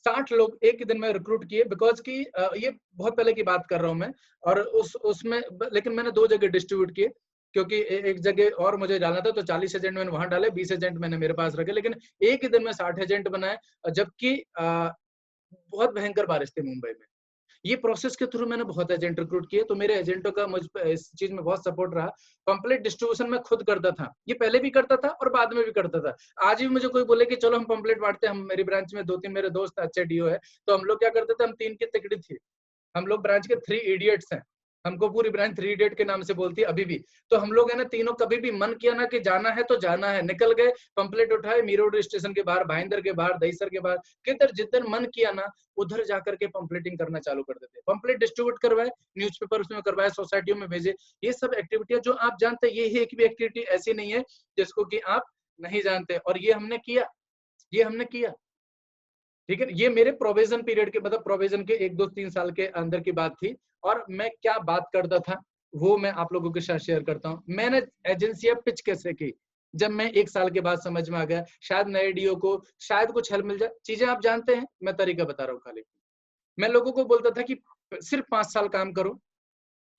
60 लोग एक ही दिन में रिक्रूट किए, बिकॉज की ये बहुत पहले की बात कर रहा हूं मैं। और उसमें लेकिन मैंने 2 जगह डिस्ट्रीब्यूट किए, क्योंकि एक जगह और मुझे डालना था, तो 40 एजेंट मैंने वहां डाले, 20 एजेंट मैंने मेरे पास रखे। लेकिन एक ही दिन में 60 एजेंट बनाए, जबकि बहुत भयंकर बारिश थी मुंबई में। ये प्रोसेस के थ्रू मैंने बहुत एजेंट रिक्रूट किए, तो मेरे एजेंटों का मुझ पे इस चीज में बहुत सपोर्ट रहा। पंपलेट डिस्ट्रीब्यूशन मैं खुद करता था, ये पहले भी करता था और बाद में भी करता था। आज भी मुझे कोई बोले कि चलो हम पंपलेट बांटते हैं, हम मेरी ब्रांच में 2-3 मेरे दोस्त अच्छे डीओ है, तो हम लोग क्या करते थे, हम 3 की तिकड़ी थी, हम लोग ब्रांच के 3 इडियट्स हैं। हमको पूरी ब्रांच 3 इडियट के नाम से बोलती है अभी भी। तो हम लोग है ना तीनों, कभी भी मन किया ना कि जाना है तो जाना है, निकल गए, पंपलेट उठाए, मीरा रोड स्टेशन के बाहर, भाईंदर के बाहर, दहीसर के बाहर, किधर जिधर मन किया ना उधर जाकर के पंपलेटिंग करना चालू कर देते। पंपलेट डिस्ट्रीब्यूट करवाए, न्यूज़पेपर उसमें करवाए, सोसाइटियों में भेजे। ये सब एक्टिविटियां जो आप जानते हैं, ये एक भी एक्टिविटी ऐसी नहीं है जिसको कि आप नहीं जानते, और ये हमने किया, ये हमने किया। ठीक है, ये मेरे प्रोविजन पीरियड के, मतलब प्रोविजन के 1 2 3 साल के अंदर की बात थी। और मैं क्या बात करता था वो मैं आप लोगों के साथ शेयर करता हूँ। मैंने एजेंसियां पिच कैसे की, जब मैं 1 साल के बाद समझ में आ गया, शायद नए डीओ को शायद कुछ हेल्प मिल जाए। चीजें आप जानते हैं, मैं तरीका बता रहा हूँ खाली। मैं लोगों को बोलता था कि सिर्फ 5 साल काम करो,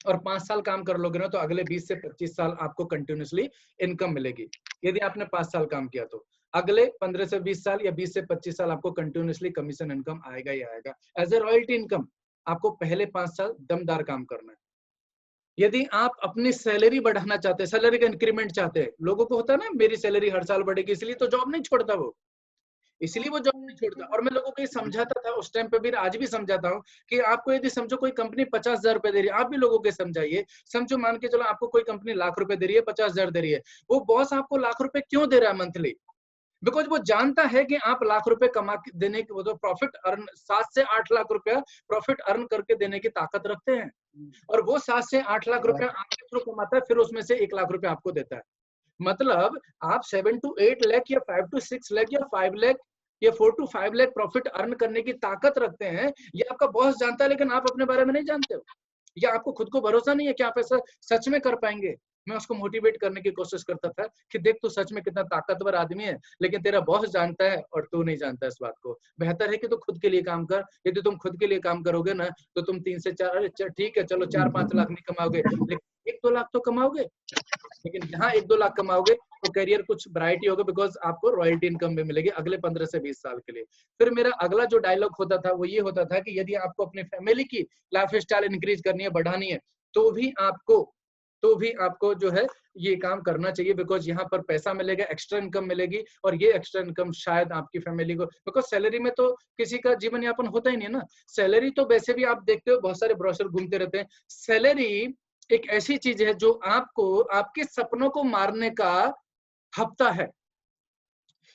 और 5 साल काम कर लोगे ना तो अगले 20 से 25 साल आपको कंटिन्यूसली इनकम मिलेगी। यदि आपने 5 साल काम किया तो अगले 15 से 20 साल या 20 से 25 साल आपको कंटिन्यूसली कमीशन इनकम आएगा ही आएगा, एज ए रॉयल्टी इनकम। आपको पहले 5 साल दमदार काम करना है। यदि आप अपनी सैलरी बढ़ाना चाहते हैं, सैलरी का इंक्रीमेंट चाहते हैं, लोगों को होता है ना मेरी सैलरी हर साल बढ़ेगी इसलिए तो जॉब नहीं छोड़ता वो, इसलिए वो जॉब नहीं छोड़ता। और मैं लोगों को ये समझाता था उस टाइम पे भी, आज भी समझाता हूँ कि आपको यदि समझो कोई कंपनी 50,000 रुपए दे रही है, आप भी लोगों को समझाइए। समझो मान के चलो आपको कोई कंपनी लाख रुपए दे रही है, 50,000 दे रही है, वो बॉस आपको लाख रुपए क्यों दे रहा है मंथली? बिकॉज वो जानता है कि आप लाख रुपए कमा के देने की, वो तो प्रॉफिट अर्न 7 से 8 लाख रुपया प्रॉफिट अर्न करके देने की ताकत रखते हैं। और वो 7 से 8 लाख रुपया आपके थ्रू कमाता है, फिर उसमें से 1 लाख रुपया आपको देता है। मतलब आप 7 to 8 लाख या 5 to 6 लाख या 5 लाख या 4 to 5 लाख प्रॉफिट अर्न करने की ताकत रखते हैं। ये आपका बॉस जानता है, लेकिन आप अपने बारे में नहीं जानते हो, या आपको खुद को भरोसा नहीं है कि आप ऐसा सच में कर पाएंगे। मैं उसको मोटिवेट करने की कोशिश करता था कि देख तू सच में कितना ताकतवर आदमी है, लेकिन तेरा बॉस जानता है और तू नहीं जानता इस बात को। बेहतर है कि तू खुद के लिए काम कर। यदि तुम खुद के लिए काम करोगे ना तो तुम 3 से 4, अरे ठीक है चलो 4-5 लाख नहीं कमाओगे, लेकिन 1-2 लाख तो कमाओगे। लेकिन यहाँ 1-2 लाख कमाओगे तो करियर कुछ ब्राइट ही होगा, बिकॉज आपको रॉयल्टी इनकम भी मिलेगी अगले 15 से 20 साल के लिए। फिर मेरा अगला जो डायलॉग होता था वो ये होता था कि यदि आपको अपने फैमिली की लाइफ स्टाइल इंक्रीज करनी है, बढ़ानी है, तो भी आपको जो है ये काम करना चाहिए, बिकॉज यहाँ पर पैसा मिलेगा, एक्स्ट्रा इनकम मिलेगी। और ये एक्स्ट्रा इनकम शायद आपकी फैमिली को, बिकॉज सैलरी में तो किसी का जीवन यापन होता ही नहीं है ना। सैलरी तो वैसे भी आप देखते हो, बहुत सारे ब्रोशर घूमते रहते हैं। सैलरी एक ऐसी चीज है जो आपको आपके सपनों को मारने का हफ्ता है।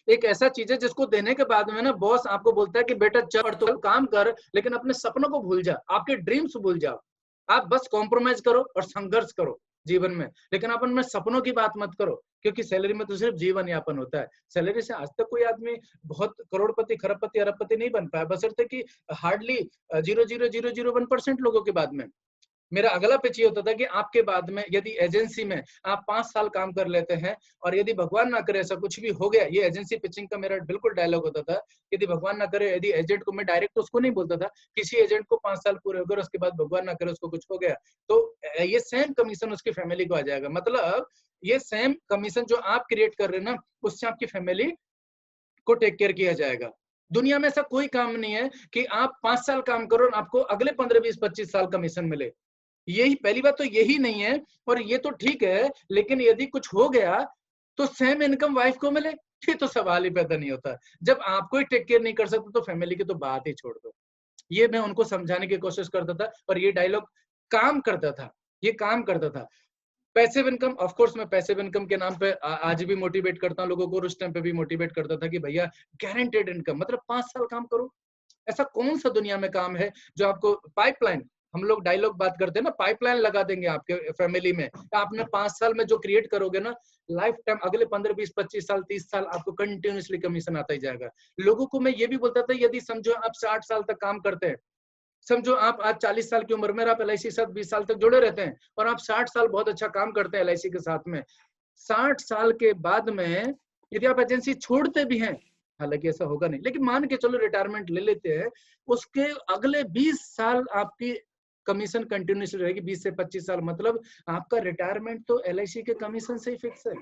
एक ऐसा चीज है जिसको देने के बाद में ना बॉस आपको बोलता है कि बेटा चल तो काम कर, लेकिन अपने सपनों को भूल जा, आपके ड्रीम्स भूल जाओ। आप बस कॉम्प्रोमाइज करो और संघर्ष करो जीवन में, लेकिन अपन में सपनों की बात मत करो, क्योंकि सैलरी में तो सिर्फ जीवन यापन होता है। सैलरी से आज तक कोई आदमी बहुत करोड़पति, खरबपति, अरबपति नहीं बन पाया, बशर्ते कि हार्डली 0.0001% लोगों के बाद में। मेरा अगला पिच ये होता था कि आपके बाद में यदि एजेंसी में आप 5 साल काम कर लेते हैं, और यदि भगवान ना करे ऐसा कुछ भी हो गया, ये एजेंसी पिचिंग का मेरा बिल्कुल डायलॉग होता था, यदि भगवान ना करे, यदि एजेंट को, मैं डायरेक्ट उसको नहीं बोलता था, किसी एजेंट को 5 साल पूरे हो गए, उसके बाद भगवान ना करे उसको कुछ हो गया, तो ये सेम कमीशन उसकी फैमिली को आ जाएगा। मतलब ये सेम कमीशन जो आप क्रिएट कर रहे हैं ना, उससे आपकी फैमिली को टेक केयर किया जाएगा। दुनिया में ऐसा कोई काम नहीं है कि आप 5 साल काम करो और आपको अगले 15, 20, 25 साल कमीशन मिले। यही पहली बात तो यही नहीं है, और ये तो ठीक है, लेकिन यदि कुछ हो गया तो सेम इनकम वाइफ को मिले, ये तो सवाल ही पैदा नहीं होता। जब आपको ही टेक केयर नहीं कर सकते तो फैमिली की तो बात ही छोड़ दो। ये मैं उनको समझाने की कोशिश करता था, और ये डायलॉग काम करता था, ये काम करता था। पैसिव इनकम, ऑफ कोर्स मैं पैसिव इनकम के नाम पे आज भी मोटिवेट करता हूँ लोगों को, और उस टाइम पे भी मोटिवेट करता था कि भैया गारंटेड इनकम, मतलब 5 साल काम करो। ऐसा कौन सा दुनिया में काम है जो आपको पाइपलाइन, हम लोग डायलॉग बात करते हैं ना, पाइपलाइन लगा देंगे आपके फैमिली में, आपने 5 साल में जो क्रिएट करोगे ना, लाइफ टाइम अगले 15, 20, 25 साल, 30 साल आपको कंटिन्यूसली कमीशन आता ही जाएगा। लोगों को मैं ये भी बोलता था, यदि समझो आप 60 साल तक काम करते हैं, समझो आप आज 40 साल की उम्र में, आप LIC के साथ 20 साल तक जुड़े रहते हैं, और आप 60 साल बहुत अच्छा काम करते हैं LIC के साथ में, 60 साल के बाद में यदि आप एजेंसी छोड़ते भी हैं, हालांकि ऐसा होगा नहीं, लेकिन मान के चलो रिटायरमेंट ले लेते हैं, उसके अगले 20 साल आपकी कमीशन कंटिन्यूसली रहेगी, 20 से 25 साल, मतलब आपका रिटायरमेंट तो LIC के कमीशन से ही फिक्स है।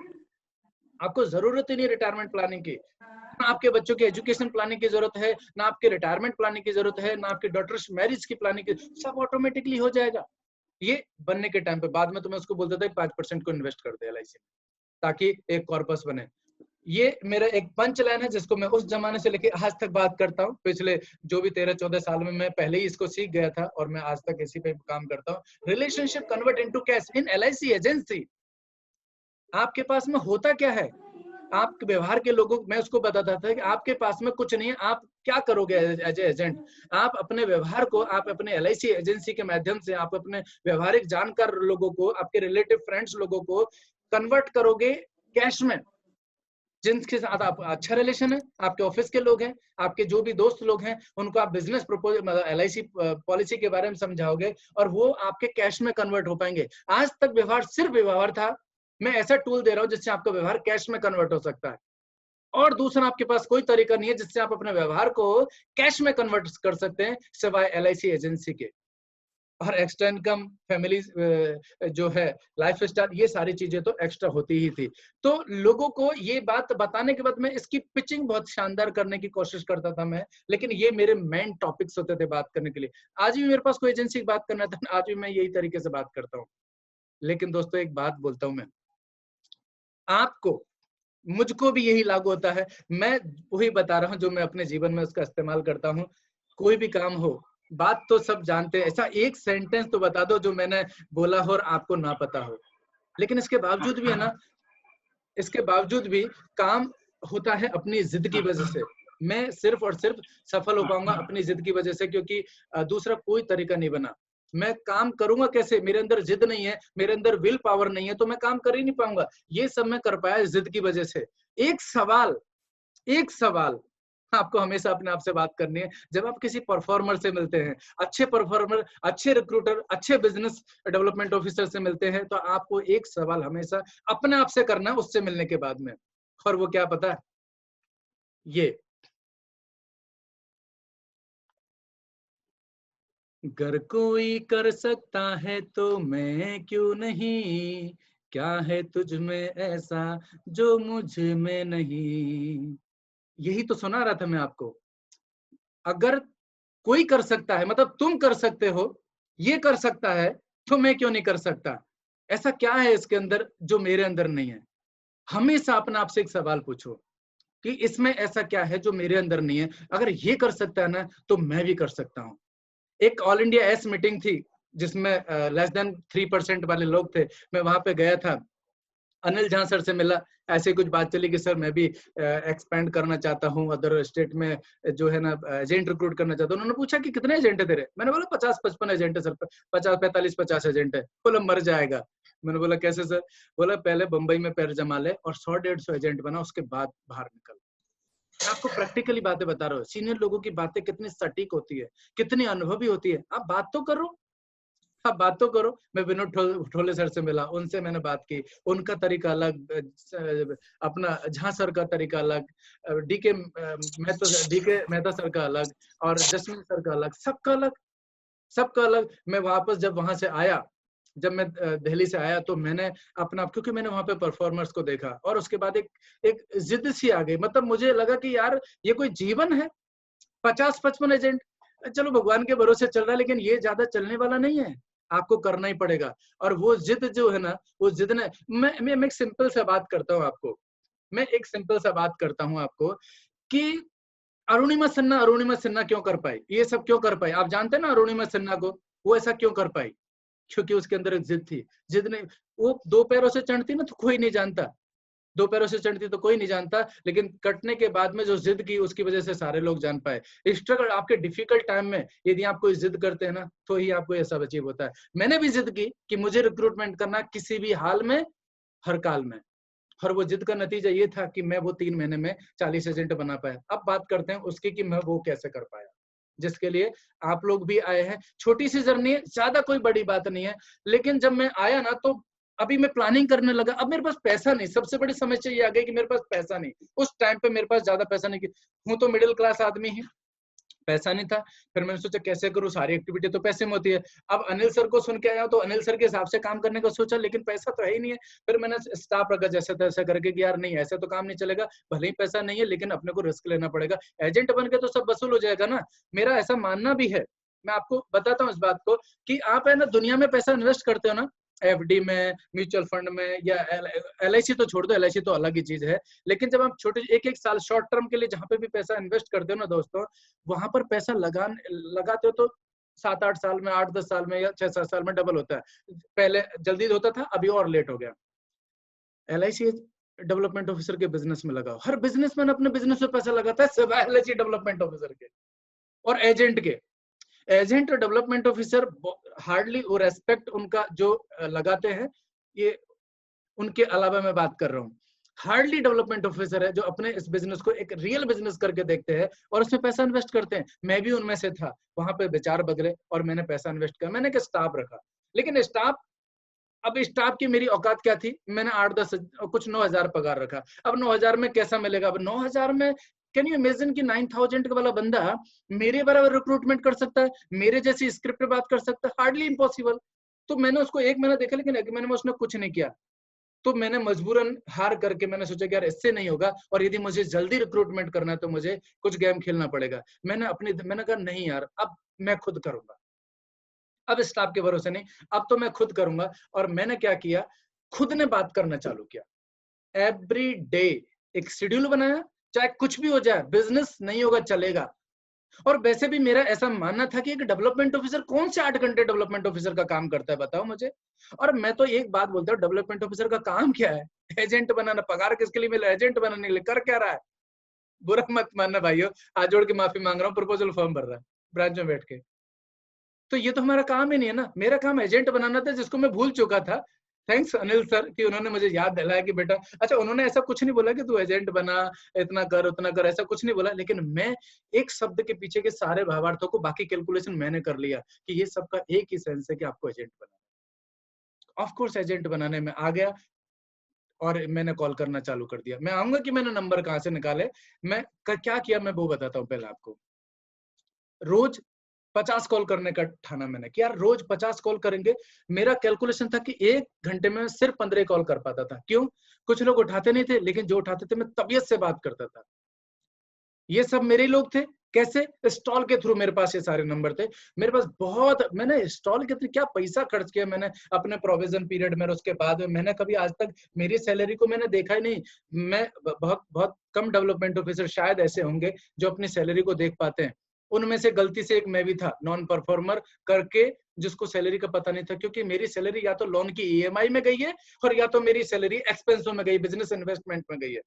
आपको जरूरत ही नहीं रिटायरमेंट प्लानिंग की, ना आपके बच्चों की एजुकेशन प्लानिंग की जरूरत है, ना आपके रिटायरमेंट प्लानिंग की जरूरत है, ना आपके डॉटर्स मैरिज की प्लानिंग की, सब ऑटोमेटिकली हो जाएगा। ये बनने के टाइम पे, बाद में तो मैं उसको बोलता था 5% को इन्वेस्ट कर दे LIC में, ताकि एक कॉर्पस बने। ये मेरा एक पंच लाइन है जिसको मैं उस जमाने से लेके आज तक बात करता हूँ। पिछले जो भी 13-14 साल में मैं पहले ही इसको सीख गया था और मैं आज तक इसी पे काम करता हूँ। Relationship convert into cash in LIC agency. आपके पास में होता क्या है? आपके व्यवहार के लोगों, मैं उसको बताता था कि आपके पास में कुछ नहीं है, आप क्या करोगे एज ए एजेंट? आप अपने व्यवहार को, आप अपने LIC एजेंसी के माध्यम से आप अपने व्यवहारिक जानकार लोगों को, आपके रिलेटिव फ्रेंड्स लोगों को कन्वर्ट करोगे कैश में, जिनके साथ आप अच्छा रिलेशन है, आपके ऑफिस के लोग हैं, आपके जो भी दोस्त लोग हैं, उनको आप बिजनेस प्रपोजल LIC पॉलिसी के बारे में समझाओगे और वो आपके कैश में कन्वर्ट हो पाएंगे। आज तक व्यवहार सिर्फ व्यवहार था, मैं ऐसा टूल दे रहा हूं जिससे आपका व्यवहार कैश में कन्वर्ट हो सकता है। और दूसरा, आपके पास कोई तरीका नहीं है जिससे आप अपने व्यवहार को कैश में कन्वर्ट कर सकते हैं सिवाय LIC एजेंसी के। और एक्स्ट्रा इनकम, फैमिली जो है, लाइफ स्टाइल, ये सारी चीजें तो एक्स्ट्रा होती ही थी। तो लोगों को ये बात बताने के बाद मैं इसकी पिचिंग बहुत शानदार करने की कोशिश करता था मैं, लेकिन ये मेरे मेन टॉपिक्स होते थे बात करने के लिए। आज भी मेरे पास कोई एजेंसी की बात करना था, आज भी मैं यही तरीके से बात करता हूँ। लेकिन दोस्तों एक बात बोलता हूँ मैं आपको, मुझको भी यही लागू होता है। मैं वही बता रहा हूँ जो मैं अपने जीवन में उसका इस्तेमाल करता हूँ। कोई भी काम हो, बात तो सब जानते हैं, ऐसा एक सेंटेंस तो बता दो जो मैंने बोला हो और आपको ना पता हो। लेकिन इसके बावजूद भी है ना, इसके बावजूद भी काम होता है अपनी जिद की वजह से। मैं सिर्फ और सिर्फ सफल हो पाऊंगा अपनी जिद की वजह से, क्योंकि दूसरा कोई तरीका नहीं बना। मैं काम करूंगा कैसे? मेरे अंदर जिद नहीं है, मेरे अंदर विल पावर नहीं है, तो मैं काम कर ही नहीं पाऊंगा। ये सब मैं कर पाया जिद की वजह से। एक सवाल आपको हमेशा अपने आप से बात करनी है जब आप किसी परफॉर्मर से मिलते हैं, अच्छे परफॉर्मर, अच्छे रिक्रूटर, अच्छे बिजनेस डेवलपमेंट ऑफिसर से मिलते हैं, तो आपको एक सवाल हमेशा अपने आप से करना है उससे मिलने के बाद में। और वो क्या पता है? ये, अगर कोई कर सकता है तो मैं क्यों नहीं, क्या है तुझ में ऐसा जो मुझ में नहीं। यही तो सुना रहा था मैं आपको। अगर कोई कर सकता है, मतलब तुम कर सकते हो, ये कर सकता है, तो मैं क्यों नहीं कर सकता? ऐसा क्या है इसके अंदर जो मेरे अंदर नहीं है? हमेशा अपने आप से एक सवाल पूछो कि इसमें ऐसा क्या है जो मेरे अंदर नहीं है? अगर ये कर सकता है ना, तो मैं भी कर सकता हूँ। एक ऑल इंडिया एस मीटिंग थी जिसमें लेस देन 3% वाले लोग थे। मैं वहां पे गया था, अनिल झा सर से मिला, ऐसे कुछ बात चली कि सर मैं भी एक्सपेंड करना चाहता हूँ अदर स्टेट में, जो है ना एजेंट रिक्रूट करना चाहता हूँ। उन्होंने पूछा कि कितने एजेंट है तेरे? मैंने बोला 50-55 एजेंट है सर, 50-45-50 एजेंट है। बोला मर जाएगा। मैंने बोला कैसे सर? बोला पहले बंबई में पैर जमा ले और 100-150 एजेंट बना, उसके बाद बाहर निकल। मैं आपको प्रैक्टिकली बातें बता रहा हूँ। सीनियर लोगों की बातें कितनी सटीक होती है, कितनी अनुभवी होती है। आप बात तो करो, आप बात तो करो। मैं विनोद ठोले सर से मिला, उनसे मैंने बात की, उनका तरीका अलग, अपना झा सर का तरीका अलग, डीके मेहता सर का अलग, और जसमीन सर का अलग, सबका अलग, सबका अलग। मैं वापस जब वहां से आया, जब मैं दिल्ली से आया, तो मैंने अपना, क्योंकि मैंने वहां पे परफॉर्मर्स को देखा और उसके बाद एक जिद सी आ गई। मतलब मुझे लगा कि यार ये कोई जीवन है? 50-55 एजेंट, चलो भगवान के भरोसे चल रहा है, लेकिन ये ज्यादा चलने वाला नहीं है, आपको करना ही पड़ेगा। और वो जिद जो है ना, वो जिद ने, मैं एक सिंपल सा बात करता हूँ आपको, मैं एक सिंपल सा बात करता हूँ आपको कि अरुणिमा सिन्हा क्यों कर पाई, ये सब क्यों कर पाई? आप जानते हैं ना अरुणिमा सिन्हा को, वो ऐसा क्यों कर पाई? क्योंकि उसके अंदर एक जिद थी। जिद नहीं, वो 2 पैरों से चढ़ती ना तो कोई नहीं जानता, 2 पैरों से चढ़ती तो कोई नहीं जानता, लेकिन कटने के बाद में जो जिद की, उसकी वजह से सारे लोग जान पाए। स्ट्रगल, आपके डिफिकल्ट टाइम में यदि आप कोई जिद करते हैं ना, तो ही आपको ये सब अचीव होता है। मैंने भी जिद की कि मुझे रिक्रूटमेंट करना किसी भी हाल में, हर काल में। और वो जिद का नतीजा ये था कि मैं वो 3 महीने में 40 एजेंट बना पाया। अब बात करते हैं उसकी कि मैं वो कैसे कर पाया, जिसके लिए आप लोग भी आए हैं। छोटी सी जर्नी है, ज्यादा कोई बड़ी बात नहीं है, लेकिन जब मैं आया ना, तो अभी मैं प्लानिंग करने लगा। अब मेरे पास पैसा नहीं, सबसे बड़ी समस्या ये आ गई कि मेरे पास पैसा नहीं। उस टाइम पे मेरे पास ज्यादा पैसा नहीं, हूं तो मिडिल क्लास आदमी ही, पैसा नहीं था। फिर मैंने सोचा कैसे करूं, सारी एक्टिविटी तो पैसे में होती है। अब अनिल सर को सुन के आया तो अनिल सर के हिसाब से काम करने का सोचा, लेकिन पैसा तो है ही नहीं है। फिर मैंने स्टाफ रखा जैसे तैसे करके कि यार नहीं, ऐसे तो काम नहीं चलेगा, भले ही पैसा नहीं है लेकिन अपने को रिस्क लेना पड़ेगा। एजेंट बन के तो सब वसूल हो जाएगा ना, मेरा ऐसा मानना भी है। मैं आपको बताता हूँ इस बात को कि आप है ना दुनिया में पैसा इन्वेस्ट करते हो ना, एफडी में, म्यूचुअल फंड में, या एलआईसी तो छोड़ दो, एलआईसी तो अलग ही चीज है। लेकिन जब आप छोटे एक एक साल शॉर्ट टर्म के लिए जहां पे भी पैसा इन्वेस्ट करते हो ना दोस्तों, वहां पर पैसा लगाते हो तो 7-8 साल में, 8-10 साल में या 6-7 साल में डबल होता है। पहले जल्दी होता था, अभी और लेट हो गया। एलआईसी डेवलपमेंट ऑफिसर के बिजनेस में लगाओ। हर बिजनेसमैन अपने बिजनेस में पैसा लगाता है, सिवाय एलआईसी डेवलपमेंट ऑफिसर के और एजेंट के। एजेंट और डेवलपमेंट ऑफिसर हार्डली वो रेस्पेक्ट उनका जो लगाते हैं, ये उनके अलावा मैं बात कर रहा हूँ। हार्डली डेवलपमेंट ऑफिसर है जो अपने इस बिजनेस को एक रियल बिजनेस करके देखते हैं और उसमें पैसा इन्वेस्ट करते हैं। मैं भी उनमें से था, वहां पे विचार बदले और मैंने पैसा इन्वेस्ट किया। मैंने एक स्टाफ रखा, लेकिन स्टाफ, अब स्टाफ की मेरी औकात क्या थी, मैंने 8-10 कुछ 9,000 पगार रखा। अब 9,000 में कैसा मिलेगा? अब 9,000 में कैन यू इमेजिन कि 9,000 वाला बंदा मेरे बराबर रिक्रूटमेंट कर सकता है, मेरे जैसी स्क्रिप्ट पे बात कर सकता है? Hardly impossible. तो मैंने उसको 1 महीना देखा, लेकिन 1 महीने में उसने कुछ नहीं किया। तो मैंने मजबूरन हार करके मैंने सोचा कि यार इससे नहीं होगा, और यदि मुझे जल्दी रिक्रूटमेंट करना है तो मुझे कुछ गेम खेलना पड़ेगा। मैंने कहा नहीं यार, अब मैं खुद करूंगा, अब स्टाफ के भरोसे नहीं, अब तो मैं खुद करूंगा। और मैंने क्या किया, खुद ने बात करना चालू किया। एवरी डे एक शेड्यूल बनाया, चाहे कुछ भी हो जाए, बिजनेस नहीं होगा चलेगा। और वैसे भी मेरा ऐसा मानना था कि एक डेवलपमेंट ऑफिसर कौन से 8 घंटे डेवलपमेंट ऑफिसर का काम करता है, बताओ मुझे। और मैं तो एक बात बोलता हूँ, डेवलपमेंट ऑफिसर का काम क्या है? एजेंट बनाना। पगार किसके लिए मिला? एजेंट बनाने के लिए। कर क्या रहा है? बुरा मत मानना भाइयों, हाथ जोड़ के माफी मांग रहा हूँ, प्रपोजल फॉर्म भर रहा है ब्रांच में बैठ के। तो ये तो हमारा काम ही नहीं है ना। मेरा काम एजेंट बनाना था, जिसको मैं भूल चुका था। थैंक्स अनिल सर कि उन्होंने मुझे याद दिलाया कि बेटा, अच्छा उन्होंने ऐसा कुछ नहीं बोला कि तू एजेंट बना, इतना कर उतना कर, ऐसा कुछ नहीं बोला। लेकिन मैं एक शब्द के पीछे के सारे भावार्थों को, बाकी कैलकुलेशन मैंने कर लिया कि ये सबका एक ही सेंस है कि आपको agent banana. Of course agent बनाने में आ गया और मैंने कॉल करना चालू कर दिया। मैं आऊंगा कि मैंने नंबर कहाँ से निकाले, मैं क्या किया मैं वो बताता हूँ पहले आपको। रोज 50 कॉल करने का ठाना मैंने कि यार रोज 50 कॉल करेंगे। मेरा कैलकुलेशन था कि 1 घंटे में सिर्फ 15 कॉल कर पाता था। क्यों? कुछ लोग उठाते नहीं थे, लेकिन जो उठाते थे मैं तबीयत से बात करता था। ये सब मेरे लोग थे। कैसे? स्टॉल के थ्रू मेरे पास ये सारे नंबर थे। मेरे पास बहुत, मैंने स्टॉल के थ्रू क्या पैसा खर्च किया मैंने अपने प्रोविजन पीरियड में। उसके बाद में मैंने कभी आज तक मेरी सैलरी को मैंने देखा ही नहीं। मैं बहुत बहुत कम डेवलपमेंट ऑफिसर शायद ऐसे होंगे जो अपनी सैलरी को देख पाते हैं। उनमें से गलती से एक मैं भी था, नॉन परफॉर्मर करके, जिसको सैलरी का पता नहीं था। क्योंकि मेरी सैलरी या तो लोन की ईएमआई में गई है, और या तो मेरी सैलरी एक्सपेंसों में गई, बिजनेस इन्वेस्टमेंट में गई है,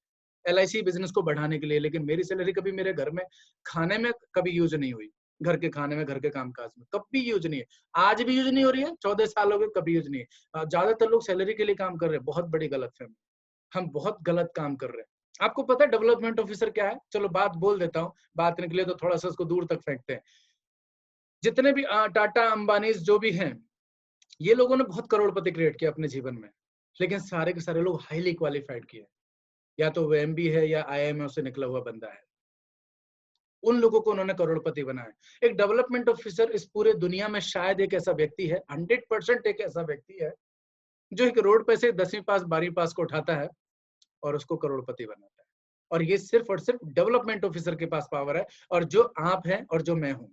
एलआईसी बिजनेस को बढ़ाने के लिए। लेकिन मेरी सैलरी कभी मेरे घर में खाने में कभी यूज नहीं हुई। घर के खाने में, घर के कामकाज में कभी यूज नहीं है। आज भी यूज नहीं हो रही है, 14 साल हो गए, कभी यूज नहीं है। ज्यादातर लोग सैलरी के लिए काम कर रहे हैं, बहुत बड़ी गलतफहमी। हम बहुत गलत काम कर रहे हैं। आपको पता है डेवलपमेंट ऑफिसर क्या है? चलो बात बोल देता हूँ, बात निकले तो थोड़ा सा उसको दूर तक फेंकते हैं। जितने भी टाटा अंबानी जो भी हैं, ये लोगों ने बहुत करोड़पति क्रिएट किया अपने जीवन में, लेकिन सारे के सारे लोग हाईली क्वालिफाइड किए। या तो वो एमबी है या आईआईएम से निकला हुआ बंदा है। उन लोगों को उन्होंने करोड़पति बनाया। एक डेवलपमेंट ऑफिसर इस पूरे दुनिया में शायद एक ऐसा व्यक्ति है, 100% एक ऐसा व्यक्ति है, जो एक रोड पे से 10वीं पास 12वीं पास को उठाता है और उसको करोड़पति बनाता है। और ये सिर्फ और सिर्फ डेवलपमेंट ऑफिसर के पास पावर है, और जो आप हैं और जो मैं हूं।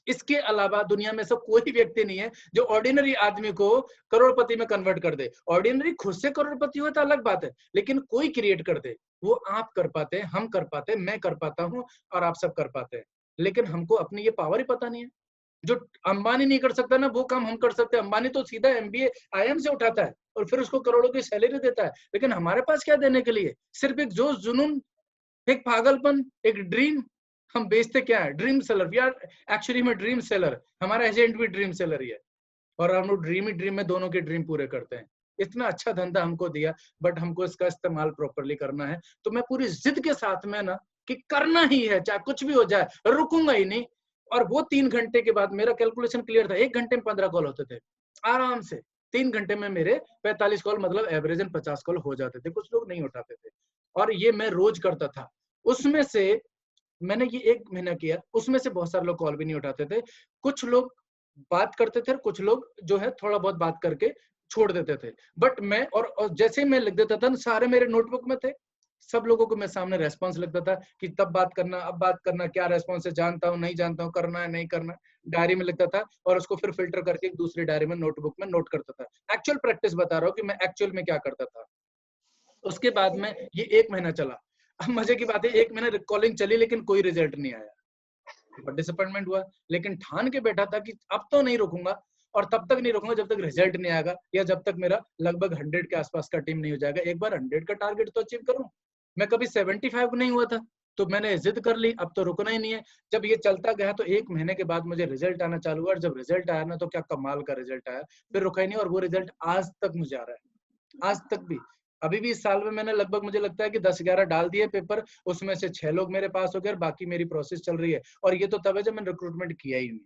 इसके अलावा दुनिया में सब कोई व्यक्ति नहीं है जो ऑर्डिनरी आदमी को करोड़पति में कन्वर्ट कर दे। ऑर्डिनरी खुद से करोड़पति हो तो अलग बात है, लेकिन कोई क्रिएट कर दे, वो आप कर पाते हैं, हम कर पाते हैं, मैं कर पाता हूं, और आप सब कर पाते हैं। लेकिन हमको अपनी ये पावर ही पता नहीं है। जो अंबानी नहीं कर सकता ना, वो काम हम कर सकते हैं। अंबानी तो सीधा एमबीए आईएम से उठाता है और फिर उसको करोड़ों की सैलरी देता है। लेकिन हमारे पास क्या देने के लिए? सिर्फ एक जोश, जुनून, एक पागलपन, एक ड्रीम। हम बेचते क्या है? Dream seller. We are actually में ड्रीम सेलर। हमारा एजेंट भी ड्रीम सेलर ही है, और हम लोग ड्रीम ही ड्रीम में दोनों के ड्रीम पूरे करते हैं। इतना अच्छा धंधा हमको दिया, बट हमको इसका इस्तेमाल प्रॉपरली करना है। तो मैं पूरी जिद के साथ में ना कि करना ही है, चाहे कुछ भी हो जाए, रुकूंगा ही नहीं। और वो 3 घंटे के बाद मेरा कैलकुलेशन क्लियर था। 1 घंटे में 15 कॉल होते थे आराम से। 3 घंटे में मेरे 45 कॉल, मतलब एवरेजन 50 कॉल हो जाते थे। कुछ लोग नहीं उठाते थे, और ये मैं रोज करता था। उसमें से मैंने ये 1 महीना किया, उसमें से बहुत सारे लोग कॉल भी नहीं उठाते थे। कुछ लोग बात करते थे, और कुछ लोग जो है थोड़ा बहुत बात करके छोड़ देते थे। बट मैं और जैसे ही मैं लिख देता था, सारे मेरे नोटबुक में थे। सब लोगों को मैं सामने रेस्पॉन्स लगता था कि तब बात करना, अब बात करना, क्या रेस्पॉन्स है, जानता हूँ नहीं जानता हूँ, करना है नहीं करना, डायरी में लिखता था और उसको फिर फिल्टर करके एक दूसरी डायरी में नोटबुक में नोट करता था। एक्चुअल प्रैक्टिस बता रहा हूँ कि मैं एक्चुअल में क्या करता था। उसके बाद में ये 1 महीना चला। अब मजे की बात है 1 महीना कॉलिंग चली लेकिन कोई रिजल्ट नहीं आया, बट डिसअपॉइंटमेंट हुआ। लेकिन ठान के बैठा था कि अब तो नहीं रुकूंगा और तब तक नहीं रुकूंगा जब तक रिजल्ट नहीं आएगा या जब तक मेरा लगभग 100 के आसपास का टीम नहीं हो जाएगा। एक बार 100 का टारगेट तो अचीव करूं। मैं कभी 75 नहीं हुआ था, तो मैंने जिद कर ली, अब तो रुकना ही नहीं है। जब ये चलता गया तो 1 महीने के बाद मुझे रिजल्ट आना चालू हुआ और जब रिजल्ट आया ना तो क्या कमाल का रिजल्ट आया, फिर रुका ही नहीं और वो रिजल्ट आज तक मुझे आ रहा है, आज तक भी। अभी भी इस साल में मैंने लगभग मुझे लगता है कि 10-11 डाल दिए पेपर, उसमें से 6 लोग मेरे पास हो गए और बाकी मेरी प्रोसेस चल रही है। और ये तो तब है जब मैंने रिक्रूटमेंट किया ही नहीं।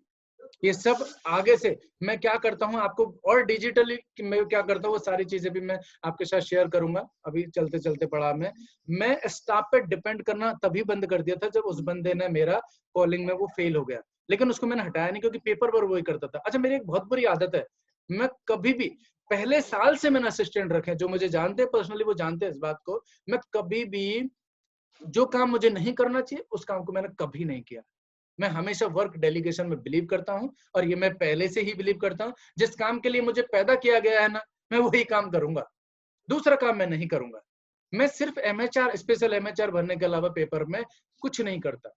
ये सब आगे से मैं क्या करता हूँ आपको और डिजिटली मैं क्या करता हूँ वो सारी चीजें भी मैं आपके साथ शेयर करूंगा अभी चलते चलते पड़ाव में। मैं स्टाफ पे डिपेंड करना तभी बंद कर दिया था जब उस बंदे ने मेरा कॉलिंग में वो फेल हो गया, लेकिन उसको मैंने हटाया नहीं क्योंकि पेपर पर वही करता था। अच्छा, मेरी एक बहुत बुरी आदत है, मैं कभी भी पहले साल से मैंने असिस्टेंट रखे, जो मुझे जानते हैं पर्सनली वो जानते हैं इस बात को, मैं कभी भी जो काम मुझे नहीं करना चाहिए उस काम को मैंने कभी नहीं किया। मैं हमेशा वर्क डेलीगेशन में बिलीव करता हूं और ये मैं पहले से ही बिलीव करता हूं। जिस काम के लिए मुझे पैदा किया गया है ना, मैं वही काम करूंगा, दूसरा काम मैं नहीं करूंगा। मैं सिर्फ एमएचआर, स्पेशल एमएचआर भरने के अलावा पेपर में कुछ नहीं करता।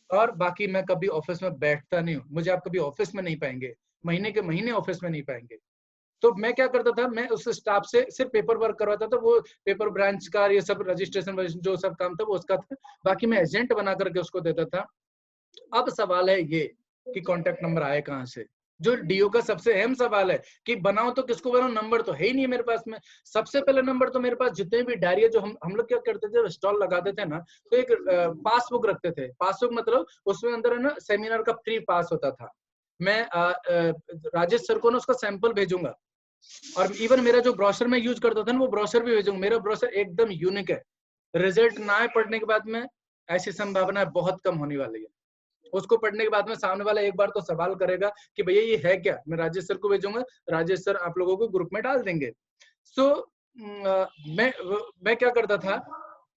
और बाकी मैं कभी ऑफिस में बैठता नहीं हूँ, मुझे आप कभी ऑफिस में नहीं पाएंगे, महीने के महीने ऑफिस में नहीं पाएंगे। तो मैं क्या करता था, मैं उस स्टाफ से सिर्फ पेपर वर्क करवाता था, वो पेपर ब्रांच का ये सब रजिस्ट्रेशन जो सब काम था वो उसका था, बाकी मैं एजेंट बना करके उसको देता था। अब सवाल है ये कि कॉन्टेक्ट नंबर आए कहां से, जो डीओ का सबसे अहम सवाल है कि बनाओ तो किसको बनाओ, नंबर तो है ही नहीं मेरे पास में। सबसे पहले नंबर तो मेरे पास जितने भी डायरी है, जो हम लोग क्या करते थे, स्टॉल लगाते थे ना, तो एक पासबुक रखते थे। पासबुक मतलब उसमें अंदर है ना सेमिनार का फ्री पास होता था। मैं राजेश सर को ना उसका सैंपल भेजूंगा और इवन मेरा जो ब्रोशर में यूज करता था ना वो ब्रोशर भी भेजूंगा। मेरा ब्रोशर एकदम यूनिक है। रिजल्ट ना आए पढ़ने के बाद में, ऐसी संभावना बहुत कम होने वाली है। उसको पढ़ने के बाद में सामने वाला एक बार तो सवाल करेगा कि भैया ये है क्या, मैं राजेश सर को भेजूंगा, राजेश सर आप लोगों को ग्रुप में डाल देंगे। सो मैं क्या करता था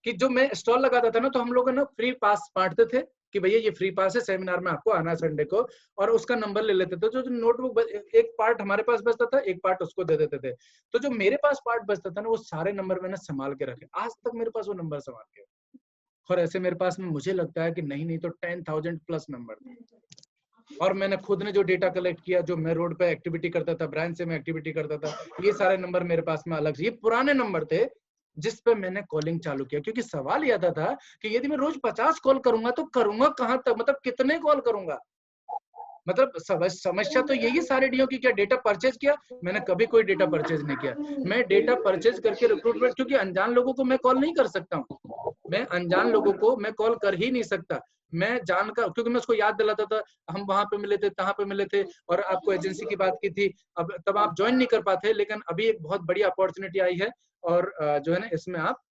कि जो मैं स्टॉल लगाता था ना, तो हम लोग ना फ्री पास बांटते थे कि भैया ये फ्री पास है, सेमिनार में आपको आना संडे को, और उसका नंबर ले लेते थे। जो नोटबुक एक पार्ट हमारे पास बचता था, एक पार्ट उसको दे देते थे। तो जो मेरे पास पार्ट बचता था ना, वो सारे नंबर मैंने संभाल के रखे, आज तक मेरे पास वो नंबर संभाल के। और ऐसे मेरे पास में मुझे लगता है कि नहीं तो 10,000 प्लस नंबर थे। और मैंने खुद ने जो डेटा कलेक्ट किया, जो मैं रोड पे एक्टिविटी करता था, ब्रांच से मैं एक्टिविटी करता था, ये सारे नंबर मेरे पास में अलग से, ये पुराने नंबर थे जिस पे मैंने कॉलिंग चालू किया। क्योंकि सवाल ये आता था कि यदि मैं रोज 50 कॉल करूंगा तो करूंगा कहां तक, मतलब कितने कॉल करूंगा। मतलब समस्या तो यही है सारे डीओ की, क्या डेटा परचेज किया? मैंने कभी कोई डेटा परचेज नहीं किया। मैं डेटा परचेज करके रिक्रूटमेंट, क्योंकि अनजान लोगों को मैं कॉल नहीं कर सकता हूँ, मैं अनजान लोगों को मैं कॉल कर ही नहीं सकता। मैं जानकर, क्योंकि मैं उसको याद दिलाता था, हम वहां पे मिले थे, तहां पे मिले थे, और आपको एजेंसी की बात की थी, अब तब आप ज्वाइन नहीं कर पाते, लेकिन अभी एक बहुत बड़ी अपॉर्चुनिटी आई है और जो है ना इसमें आप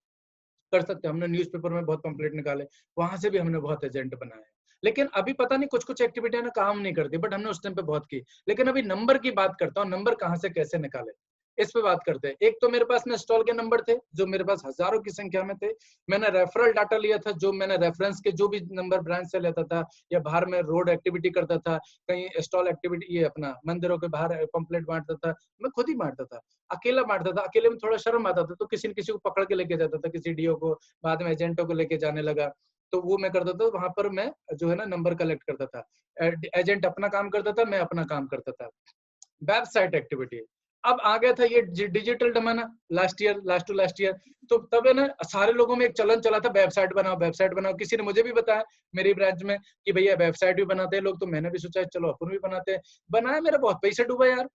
कर सकते हैं। हमने न्यूज़पेपर में बहुत पंपलेट निकाले, वहां से भी हमने बहुत एजेंट बनाए। लेकिन अभी पता नहीं कुछ कुछ एक्टिविटियां ना काम नहीं करती, बट हमने उस टाइम पे बहुत की। लेकिन अभी नंबर की बात करता हूँ, नंबर कहाँ से कैसे निकाले, इस पे बात करते हैं। एक तो मेरे पास में स्टॉल के नंबर थे, जो मेरे पास हजारों की संख्या में थे। मैंने रेफरल डाटा लिया था, जो मैंने रेफरेंस के जो भी नंबर ब्रांच से लेता था, या बाहर में रोड एक्टिविटी करता था, कहीं स्टॉल एक्टिविटी, ये अपना मंदिरों के बाहर पंपलेट बांटता था, मैं खुद ही बांटता था, अकेला बांटता था। अकेले में थोड़ा शर्म आता था, तो किसी न किसी को पकड़ के लेके जाता था, किसी डीओ को, बाद में एजेंटों को लेके जाने लगा। तो वो मैं करता था, वहां पर मैं जो है ना नंबर कलेक्ट करता था। एजेंट अपना काम करता था, मैं अपना काम करता था। वेबसाइट एक्टिविटी, अब आ गया था ये डिजिटल जमाना, लास्ट टू लास्ट ईयर। तो तब है ना सारे लोगों में एक चलन चला था, वेबसाइट बनाओ वेबसाइट बनाओ। किसी ने मुझे भी बताया मेरी ब्रांच में कि भैया वेबसाइट भी बनाते हैं लोग, तो मैंने भी सोचा चलो अपन भी बनाते हैं। बनाया, मेरा बहुत पैसा डूबा यार,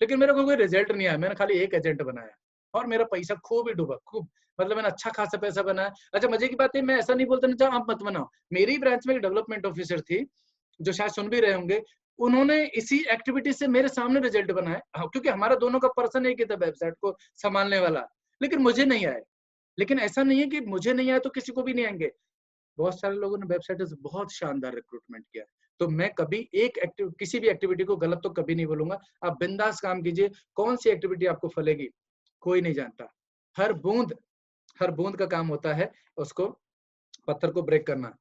लेकिन मेरे को कोई रिजल्ट नहीं आया। मैंने खाली एक एजेंट बनाया और मेरा पैसा खूब ही डूबा, खूब, मतलब मैंने अच्छा खासा पैसा बनाया। अच्छा, मजे की बात है, मैं ऐसा नहीं बोलता नहीं आप मत बनाओ। मेरी ब्रांच में एक डेवलपमेंट ऑफिसर थी, जो शायद सुन भी रहे होंगे, उन्होंने इसी एक्टिविटी से मेरे सामने रिजल्ट बनाए। क्योंकि हमारा दोनों का पर्सन एक ही था वेबसाइट को संभालने वाला, लेकिन मुझे नहीं आए। लेकिन ऐसा नहीं है कि मुझे नहीं आया तो किसी को भी नहीं आएंगे। बहुत सारे लोगों ने वेबसाइट से बहुत शानदार रिक्रूटमेंट किया। तो मैं कभी किसी भी एक्टिविटी को गलत तो कभी नहीं बोलूंगा। आप बिंदास काम कीजिए, कौन सी एक्टिविटी आपको फलेगी कोई नहीं जानता। हर बूंद हर बूंद का काम होता है उसको पत्थर को ब्रेक करना।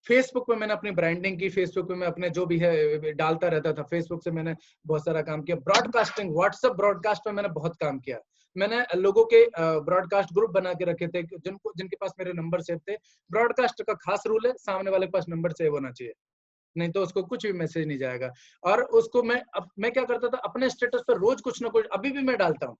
फेसबुक पे मैंने अपनी ब्रांडिंग की, फेसबुक पे मैं अपने जो भी है डालता रहता था, फेसबुक से मैंने बहुत सारा काम किया। ब्रॉडकास्टिंग, व्हाट्सएप ब्रॉडकास्ट पे मैंने बहुत काम किया। मैंने लोगों के ब्रॉडकास्ट ग्रुप बना के रखे थे जिनके पास मेरे नंबर सेव थे। ब्रॉडकास्ट का खास रूल है, सामने वाले के पास नंबर सेव होना चाहिए, नहीं तो उसको कुछ भी मैसेज नहीं जाएगा। और उसको मैं क्या करता था, अपने स्टेटस पर रोज कुछ ना कुछ अभी भी मैं डालता हूँ।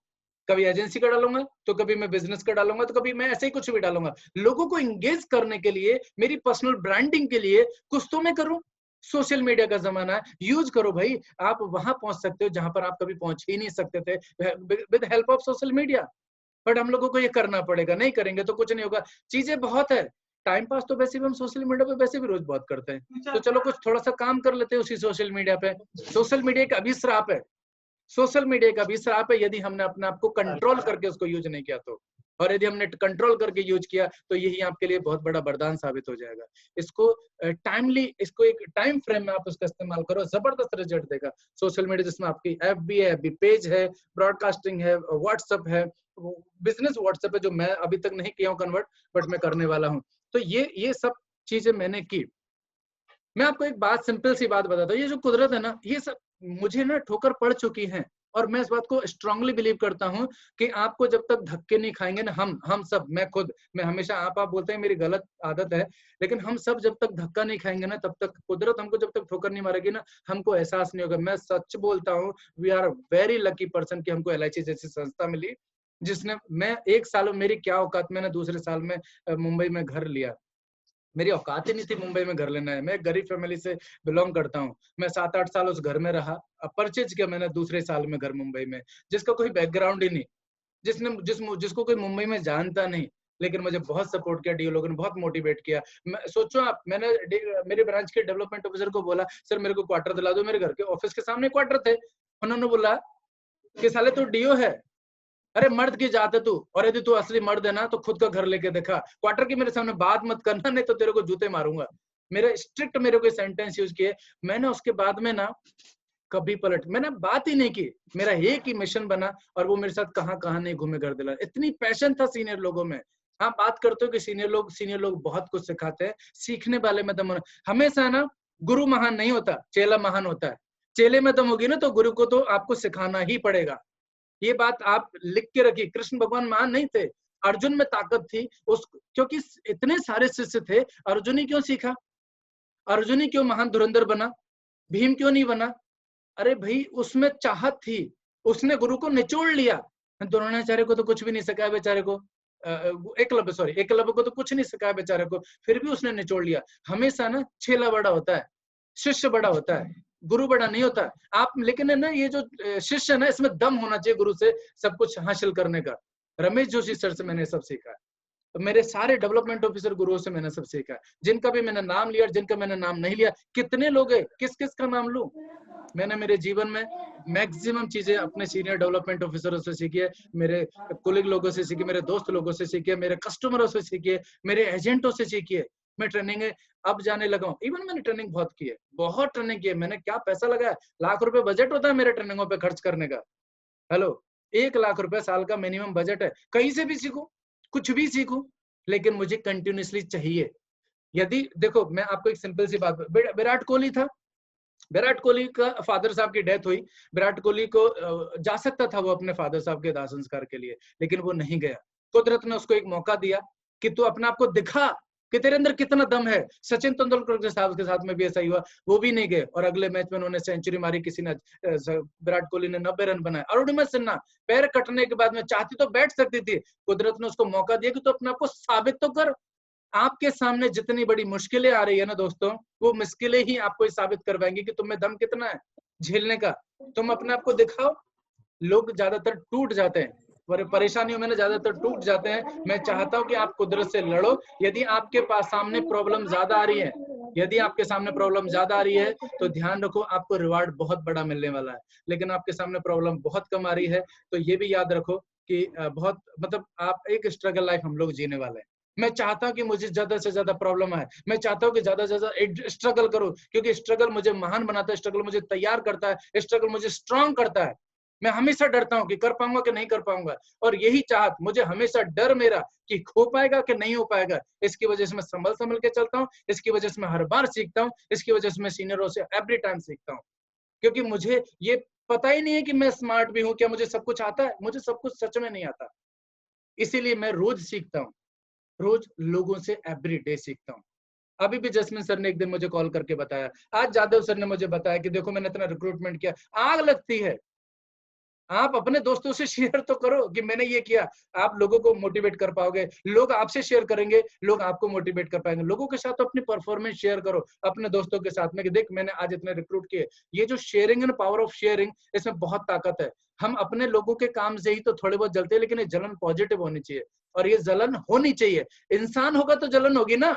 कभी एजेंसी का डालूंगा, तो कभी मैं बिजनेस का डालूंगा, तो कभी मैं ऐसे ही कुछ भी डालूंगा। लोगों को इंगेज करने के लिए, मेरी पर्सनल ब्रांडिंग के लिए कुछ तो मैं करूं। सोशल मीडिया का जमाना है, यूज करो भाई। आप वहां पहुंच सकते हो जहां पर आप कभी पहुंच ही नहीं सकते थे with help of social media. But हम लोगों को ये करना पड़ेगा, नहीं करेंगे तो कुछ नहीं होगा। चीजें बहुत है, टाइम पास तो वैसे भी हम सोशल मीडिया पे वैसे भी रोज बहुत करते हैं, तो चलो कुछ थोड़ा सा काम कर लेते हैं उसी सोशल मीडिया पे। सोशल मीडिया एक अभिश्राप है, सोशल मीडिया का भी श्राप है यदि हमने अपने आप को कंट्रोल करके उसको यूज नहीं किया तो। और यदि हमने कंट्रोल करके यूज किया तो यही आपके लिए बहुत बड़ा वरदान साबित हो जाएगा। इसको टाइमली, इसको एक टाइम फ्रेम में आप उसका इस्तेमाल करो, जबरदस्त रिजल्ट देगा। सोशल मीडिया जिसमें आपकी एफबी है, एफबी पेज है, ब्रॉडकास्टिंग है, व्हाट्सएप है, बिजनेस व्हाट्सएप है जो मैं अभी तक नहीं किया हूँ कन्वर्ट, बट मैं करने वाला हूँ। तो ये सब चीजें मैंने की। मैं आपको एक बात, सिंपल सी बात बताता हूँ, ये जो कुदरत है ना, ये सब मुझे ना ठोकर पड़ चुकी है। और मैं इस बात को स्ट्रांगली बिलीव करता हूँ कि आपको जब तक धक्के नहीं खाएंगे ना, हम सब, मैं खुद, मैं हमेशा आप बोलते हैं मेरी गलत आदत है, लेकिन हम सब जब तक धक्का नहीं खाएंगे ना, तब तक कुदरत हमको जब तक ठोकर नहीं मारेगी ना, हमको एहसास नहीं होगा। मैं सच बोलता हूँ, we are very lucky person कि हमको LIC जैसी संस्था मिली, जिसने, मैं 1 साल में, मेरी क्या औकात, मैंने दूसरे साल में मुंबई में घर लिया। मेरी औकात ही नहीं थी मुंबई में घर लेना है। मैं गरीब फैमिली से बिलोंग करता हूँ। मैं 7-8 साल उस घर में रहा, परचेज किया मैंने दूसरे साल में घर मुंबई में, जिसका कोई बैकग्राउंड ही नहीं, जिसको कोई मुंबई में जानता नहीं, लेकिन मुझे बहुत सपोर्ट किया। डीओ लोगों ने बहुत मोटिवेट किया। मैं सोचो आप, मैंने मेरे ब्रांच के डेवलपमेंट ऑफिसर को बोला, सर मेरे को क्वार्टर दिला दो, मेरे घर के ऑफिस के सामने क्वार्टर थे। उन्होंने बोला कि साले तू डीओ है, अरे मर्द की जात है तू, और यदि तू असली मर्द है ना तो खुद का घर लेके देखा, क्वार्टर की मेरे सामने बात मत करना, नहीं तो तेरे को जूते मारूंगा। मेरे स्ट्रिक्ट, मेरे को सेंटेंस यूज किए। मैंने उसके बाद में ना कभी मैंने बात ही नहीं की। मेरा एक ही मिशन बना, और वो मेरे साथ कहां कहां नहीं घूमे घर दिला। इतनी पैशन था सीनियर लोगों में। हाँ, बात करते हो कि सीनियर लोग बहुत कुछ सिखाते हैं, सीखने वाले में दम हमेशा ना, गुरु महान नहीं होता, चेला महान होता है। चेले में दम होगी ना तो गुरु को तो आपको सिखाना ही पड़ेगा। ये बात आप लिख के रखिए। कृष्ण भगवान महान नहीं थे, अर्जुन में ताकत थी उस, क्योंकि इतने सारे शिष्य थे। अर्जुन ही क्यों सीखा? अर्जुन ही क्यों महान धुरंधर बना? भीम क्यों नहीं बना? अरे भाई, उसमें चाहत थी, उसने गुरु को निचोड़ लिया। द्रोणाचार्य को तो कुछ भी नहीं सिखाया बेचारे को, एकलव्य को तो कुछ नहीं सिखाया बेचारे को, फिर भी उसने निचोड़ लिया। हमेशा ना चेला बड़ा होता है, शिष्य बड़ा होता है, गुरु बड़ा नहीं होता। आप लेकिन है ना, ये जो शिष्य है ना, इसमें दम होना चाहिए गुरु से सब कुछ हासिल करने का। रमेश जोशी सर से मैंने सब सीखा है। तो मेरे सारे डेवलपमेंट ऑफिसर गुरुओं से मैंने सब सीखा है, जिनका भी मैंने नाम लिया और जिनका मैंने नाम नहीं लिया। कितने लोग हैं, किस किस का नाम लूं? मैंने मेरे जीवन में मैक्सिमम चीजें अपने सीनियर डेवलपमेंट ऑफिसरों से सीखी है, मेरे कोलिग लोगों से सीखी, मेरे दोस्त लोगों से सीखी है, मेरे कस्टमरों से सीखी है, मेरे एजेंटों से सीखी है। मैं ट्रेनिंग अब जाने लगा हूँ। इवन मैंने ट्रेनिंग बहुत की है, बहुत ट्रेनिंग की है। मैंने क्या पैसा लगाया, लाख रुपए बजट होता है मेरे ट्रेनिंगों पे खर्च करने का। हेलो, 1 लाख रुपए साल का मिनिमम बजट है। कहीं से भी सीखो, कुछ भी सीखो, लेकिन मुझे कंटिन्यूसली चाहिए। यदि देखो, मैं आपको एक सिंपल सी बात, विराट कोहली था, विराट कोहली का फादर साहब की डेथ हुई। विराट कोहली को जा सकता था वो अपने फादर साहब के दाह संस्कार के लिए, लेकिन वो नहीं गया। कुदरत ने उसको एक मौका दिया कि तू अपने आप को दिखा कि तेरे अंदर कितना दम है। सचिन तेंदुलकर के साथ में भी ऐसा ही हुआ, वो भी नहीं गए, और अगले मैच में उन्होंने सेंचुरी मारी, किसी ने, विराट कोहली ने 90 रन बनाए। अरुणिमा सिन्हा पैर कटने के बाद में चाहती तो बैठ सकती थी, कुदरत ने उसको मौका दिया कि तू अपने आप को साबित तो कर। आपके सामने जितनी बड़ी मुश्किलें आ रही है ना दोस्तों, वो मुश्किलें ही आपको साबित करवाएंगी कि तुम में दम कितना है झेलने का। तुम अपने आप को दिखाओ। लोग ज्यादातर टूट जाते हैं, परेशानियों में ना ज्यादातर टूट जाते हैं। मैं चाहता हूं कि आप कुदरत से लड़ो। यदि आपके पास सामने प्रॉब्लम ज्यादा आ रही है, यदि आपके सामने प्रॉब्लम ज्यादा आ रही है, तो ध्यान रखो आपको रिवार्ड बहुत बड़ा मिलने वाला है। लेकिन आपके सामने प्रॉब्लम बहुत कम आ रही है, तो ये भी याद रखो कि बहुत, मतलब आप एक स्ट्रगल लाइफ हम लोग जीने वाले हैं। मैं चाहता हूं कि मुझे ज्यादा से ज्यादा प्रॉब्लम आए, मैं चाहता हूं कि ज्यादा से ज्यादा स्ट्रगल करूं, क्योंकि स्ट्रगल मुझे महान बनाता है, स्ट्रगल मुझे तैयार करता है, स्ट्रगल मुझे स्ट्रांग करता है। मैं हमेशा डरता हूं कि कर पाऊंगा कि नहीं कर पाऊंगा, और यही चाहत, मुझे हमेशा डर मेरा कि हो पाएगा कि नहीं हो पाएगा, इसकी वजह से मैं संभल संभल के चलता हूँ, इसकी वजह से मैं हर बार सीखता हूँ, इसकी वजह से मैं सीनियरों से एवरी टाइम सीखता हूँ। क्योंकि मुझे ये पता ही नहीं है कि मैं स्मार्ट भी हूँ, क्या मुझे सब कुछ आता है? मुझे सब कुछ सच में नहीं आता। इसीलिए मैं रोज सीखता हूँ, रोज लोगों से एवरी डे सीखता हूँ। अभी भी जस्मिन सर ने एक दिन मुझे कॉल करके बताया, आज जादव सर ने मुझे बताया कि देखो मैंने इतना रिक्रूटमेंट किया। आग लगती है, आप अपने दोस्तों से शेयर तो करो कि मैंने ये किया, आप लोगों को मोटिवेट कर पाओगे, लोग आपसे शेयर करेंगे, लोग आपको मोटिवेट कर पाएंगे। लोगों के साथ तो अपनी परफॉर्मेंस शेयर करो, अपने दोस्तों के साथ में कि देख मैंने आज इतने रिक्रूट किए। ये जो sharing and power of sharing, इसमें बहुत ताकत है। हम अपने लोगों के काम से ही तो थोड़े बहुत जलते हैं, लेकिन ये जलन पॉजिटिव होनी चाहिए, और ये जलन होनी चाहिए। इंसान होगा तो जलन होगी ना,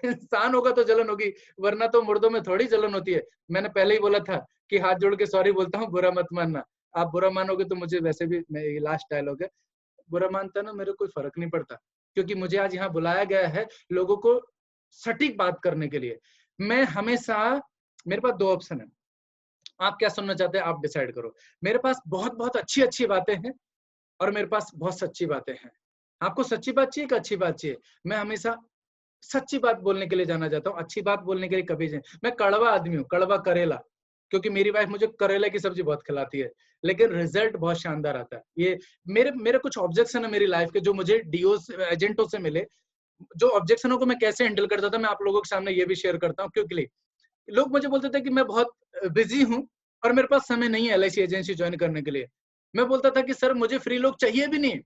इंसान होगा तो जलन होगी, वरना तो मुर्दों में थोड़ी जलन होती है। मैंने पहले ही बोला था कि हाथ जोड़ के सॉरी बोलता हूँ, बुरा मत मानना। आप बुरा मानोगे तो मुझे वैसे भी, मैं ये लास्ट डायलॉग है, बुरा मानता ना मेरे कोई फर्क नहीं पड़ता, क्योंकि मुझे आज यहाँ बुलाया गया है लोगों को सटीक बात करने के लिए। मैं हमेशा, मेरे पास दो ऑप्शन है, आप क्या सुनना चाहते हैं आप डिसाइड करो। मेरे पास बहुत बहुत अच्छी अच्छी बातें हैं, और मेरे पास बहुत सच्ची बातें हैं। आपको सच्ची बात चाहिए कि अच्छी बात चाहिए? मैं हमेशा सच्ची बात बोलने के लिए जाना चाहता हूँ, अच्छी बात बोलने के लिए कभी नहीं। मैं कड़वा आदमी हूँ, कड़वा करेला, क्योंकि मेरी वाइफ मुझे करेला की सब्जी बहुत खिलाती है, लेकिन रिजल्ट बहुत शानदार आता है। ये मेरे मेरे कुछ ऑब्जेक्शन है मेरी लाइफ के, जो मुझे डीओ एजेंटों से मिले। जो ऑब्जेक्शनों को मैं कैसे हैंडल करता था, मैं आप लोगों के सामने ये भी शेयर करता हूँ क्विकली। लोग मुझे बोलते थे कि मैं बहुत बिजी हूँ और मेरे पास समय नहीं है एलआईसी एजेंसी ज्वाइन करने के लिए। मैं बोलता था कि सर मुझे फ्री लोग चाहिए भी नहीं,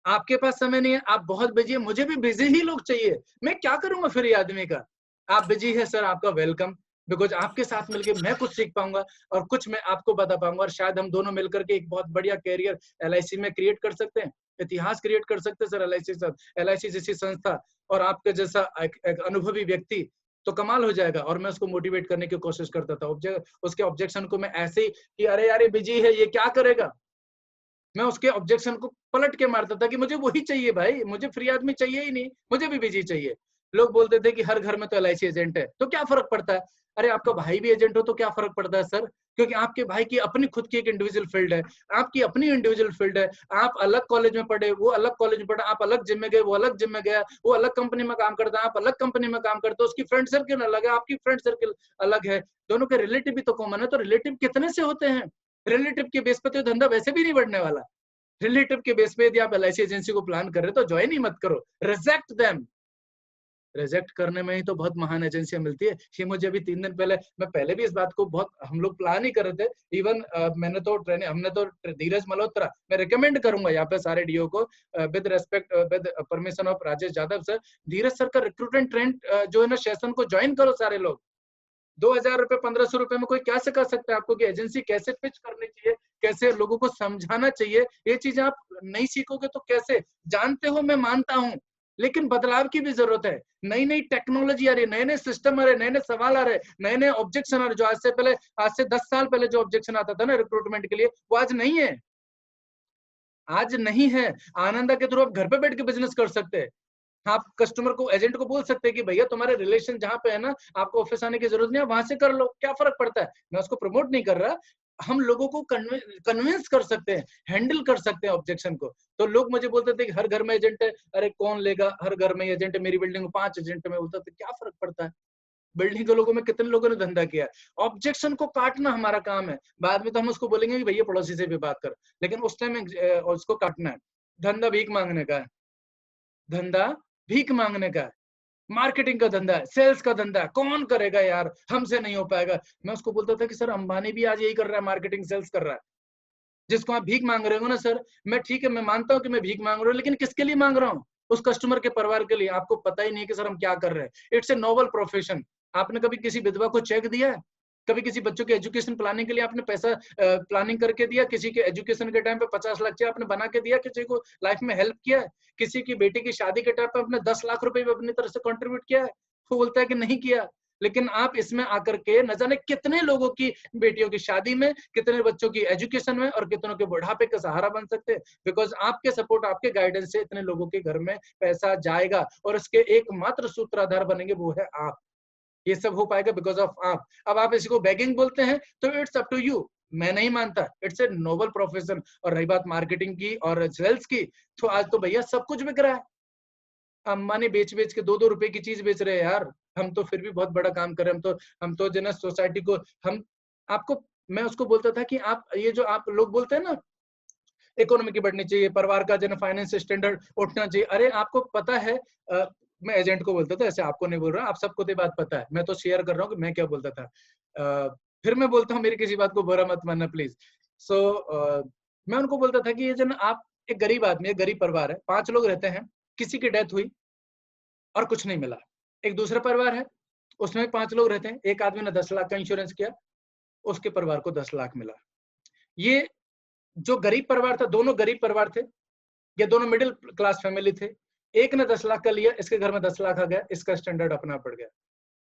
आपके पास समय नहीं है, आप बहुत बिजी है, मुझे भी बिजी ही लोग चाहिए। मैं क्या करूंगा फ्री आदमी का? आप बिजी है सर, आपका वेलकम, बिकॉज आपके साथ मिलके मैं कुछ सीख पाऊंगा और कुछ मैं आपको बता पाऊंगा, और शायद हम दोनों मिलकर के एक बहुत बढ़िया कैरियर एलआईसी में क्रिएट कर सकते हैं, इतिहास क्रिएट कर सकते हैं सर एलआईसी के साथ। एलआईसी जैसी संस्था और आपके जैसा एक अनुभवी व्यक्ति, तो कमाल हो जाएगा। और मैं उसको मोटिवेट करने की कोशिश करता था। उसके ऑब्जेक्शन को मैं ऐसे ही कि अरे यार ये बिजी है, ये क्या करेगा, मैं उसके ऑब्जेक्शन को पलट के मारता था कि मुझे वही चाहिए भाई, मुझे फ्री आदमी चाहिए ही नहीं, मुझे भी बिजी चाहिए। लोग बोलते थे कि हर घर में तो एलआईसी एजेंट है, तो क्या फर्क पड़ता है? अरे आपका भाई भी एजेंट हो तो क्या फर्क पड़ता है सर? क्योंकि आपके भाई की अपनी खुद की एक इंडिविजुअल फील्ड है, आपकी अपनी इंडिविजुअल फील्ड है। आप अलग कॉलेज में पढ़े, वो अलग कॉलेज में पढ़ा, आप अलग जिम में गए, वो अलग जिम में गया, वो अलग कंपनी में काम करता है, आप अलग कंपनी में काम करते हो, उसकी फ्रेंड सर्किल अलग है, आपकी फ्रेंड सर्किल अलग है, दोनों के रिलेटिव भी तो कॉमन है। तो रिलेटिव कितने से होते हैं? रिलेटिव के बेस पे तो धंधा वैसे भी नहीं बढ़ने वाला। रिलेटिव के बेस पे यदि आप एलआईसी एजेंसी को प्लान कर रहे हो तो ज्वाइन ही मत करो, रिजेक्ट देम। रिजेक्ट करने में ही तो बहुत महान एजेंसियां मिलती है। ये मुझे अभी 3 दिन पहले, मैं पहले भी इस बात को बहुत, हम लोग प्लान ही कर रहे थे इवन, मैंने तो ट्रेनिंग, हमने तो धीरज मल्होत्रा, मैं रिकमेंड करूंगा यहाँ पे सारे डीओ को, with respect, with permission of Rajesh Yadav sir, Dheeraj sir का रिक्रूटमेंट ट्रेंड जो है ना सेशन को ज्वाइन करो सारे लोग। 2000 रुपए 1500 रुपए में कोई क्या सिखा सकता है आपको कि एजेंसी कैसे पिच करनी चाहिए, कैसे लोगों को समझाना चाहिए। ये चीजें आप नहीं सीखोगे तो कैसे? जानते हो, मैं मानता हूं, लेकिन बदलाव की भी जरूरत है। नई नई टेक्नोलॉजी आ रही है, नए नए सिस्टम आ रहे, नए नए सवाल आ रहे, नए नए ऑब्जेक्शन आ रहे, जो आज से 10 साल पहले जो ऑब्जेक्शन आता था ना रिक्रूटमेंट के लिए, वो आज नहीं है, आज नहीं है। आनंदा के थ्रू आप घर पे बैठ के बिजनेस कर सकते हैं। आप कस्टमर को, एजेंट को बोल सकते हैं कि भैया तुम्हारे रिलेशन जहां पे है ना, आपको ऑफिस आने की जरूरत नहीं है, वहां से कर लो, क्या फर्क पड़ता है? मैं उसको प्रमोट नहीं कर रहा, हम लोगों को कन्विंस कर सकते हैं, हैंडल कर सकते हैं ऑब्जेक्शन को। तो लोग मुझे बोलते थे कि हर घर में एजेंट है, अरे कौन लेगा, हर घर में एजेंट है, मेरी बिल्डिंग में 5 एजेंट है। मैं बोलता था क्या फर्क पड़ता है, बिल्डिंग के लोगों में कितने लोगों ने धंधा किया। ऑब्जेक्शन को काटना हमारा काम है। बाद में तो हम उसको बोलेंगे कि भैया पड़ोसी से भी बात कर, लेकिन उस टाइम उसको काटना है। धंधा भीख मांगने का है, धंधा भीख मांगने का है, मार्केटिंग का धंधा है, सेल्स का धंधा है, कौन करेगा यार, हमसे नहीं हो पाएगा। मैं उसको बोलता था कि सर अंबानी भी आज यही कर रहा है, मार्केटिंग सेल्स कर रहा है। जिसको आप भीख मांग रहे हो ना सर, मैं ठीक है, मैं मानता हूँ कि मैं भीख मांग रहा हूँ, लेकिन किसके लिए मांग रहा हूँ? उस कस्टमर के परिवार के लिए। आपको पता ही नहीं है कि सर हम क्या कर रहे हैं। It's a noble profession. आपने कभी किसी विधवा को चेक दिया है? कभी किसी बच्चों के एजुकेशन प्लानिंग के लिए आपने पैसा प्लानिंग करके दिया? किसी के एजुकेशन के टाइम पे 50 लाख चाहिए, आपने बना के दिया? किसी को लाइफ में हेल्प किया है? किसी की बेटी की शादी के टाइम पे आपने 10 लाख रुपए भी अपनी तरफ से कंट्रीब्यूट किया है? वो बोलता है कि नहीं किया। लेकिन आप इसमें आकर के न जाने कितने लोगों की बेटियों की शादी में, कितने बच्चों की एजुकेशन में, और कितनों के बुढ़ापे का सहारा बन सकते हैं। बिकॉज आपके सपोर्ट, आपके गाइडेंस से इतने लोगों के घर में पैसा जाएगा, और इसके एकमात्र सूत्रधार बनेंगे वो है आप। ये सब हो पाएगा बिकॉज ऑफ आप। अब आप इसी को बेगिंग बोलते हैं, तो इट्स अप टू यू। मैं नहीं मानता, इट्स ए नोबल प्रोफेशन। और रही बात मार्केटिंग की और सेल्स की, तो आज तो भैया सब कुछ बिक रहा है। अंबानी बेच बेच के 2-2 रुपए की चीज बेच रहे हैं यार। हम तो फिर भी बहुत बड़ा काम कर रहे हैं। हम तो जो ना सोसाइटी को, हम आपको, मैं उसको बोलता था कि आप ये जो आप लोग बोलते हैं ना, इकोनॉमी की बढ़नी चाहिए, परिवार का जो फाइनेंस स्टैंडर्ड उठना चाहिए। अरे आपको पता है, मैं एजेंट को बोलता था, ऐसे आपको नहीं बोल रहा, आप सबको तो बात पता है, मैं तो शेयर कर रहा हूँ कि मैं क्या बोलता था। फिर मैं बोलता हूँ, मेरी किसी बात को बुरा मत मानना प्लीज। सो मैं उनको बोलता था कि ये जो ना, आप एक गरीब आदमी है, गरीब परिवार है, 5 लोग रहते हैं, किसी की डेथ हुई और कुछ नहीं मिला। एक दूसरा परिवार है, उसमें 5 लोग रहते हैं, एक आदमी ने 10 लाख का इंश्योरेंस किया, उसके परिवार को 10 लाख मिला। ये जो गरीब परिवार था, दोनों गरीब परिवार थे, ये दोनों मिडिल क्लास फैमिली थे। एक ने 10 लाख का लिया, इसके घर में 10 लाख आ गया, इसका स्टैंडर्ड अपना पड़ गया।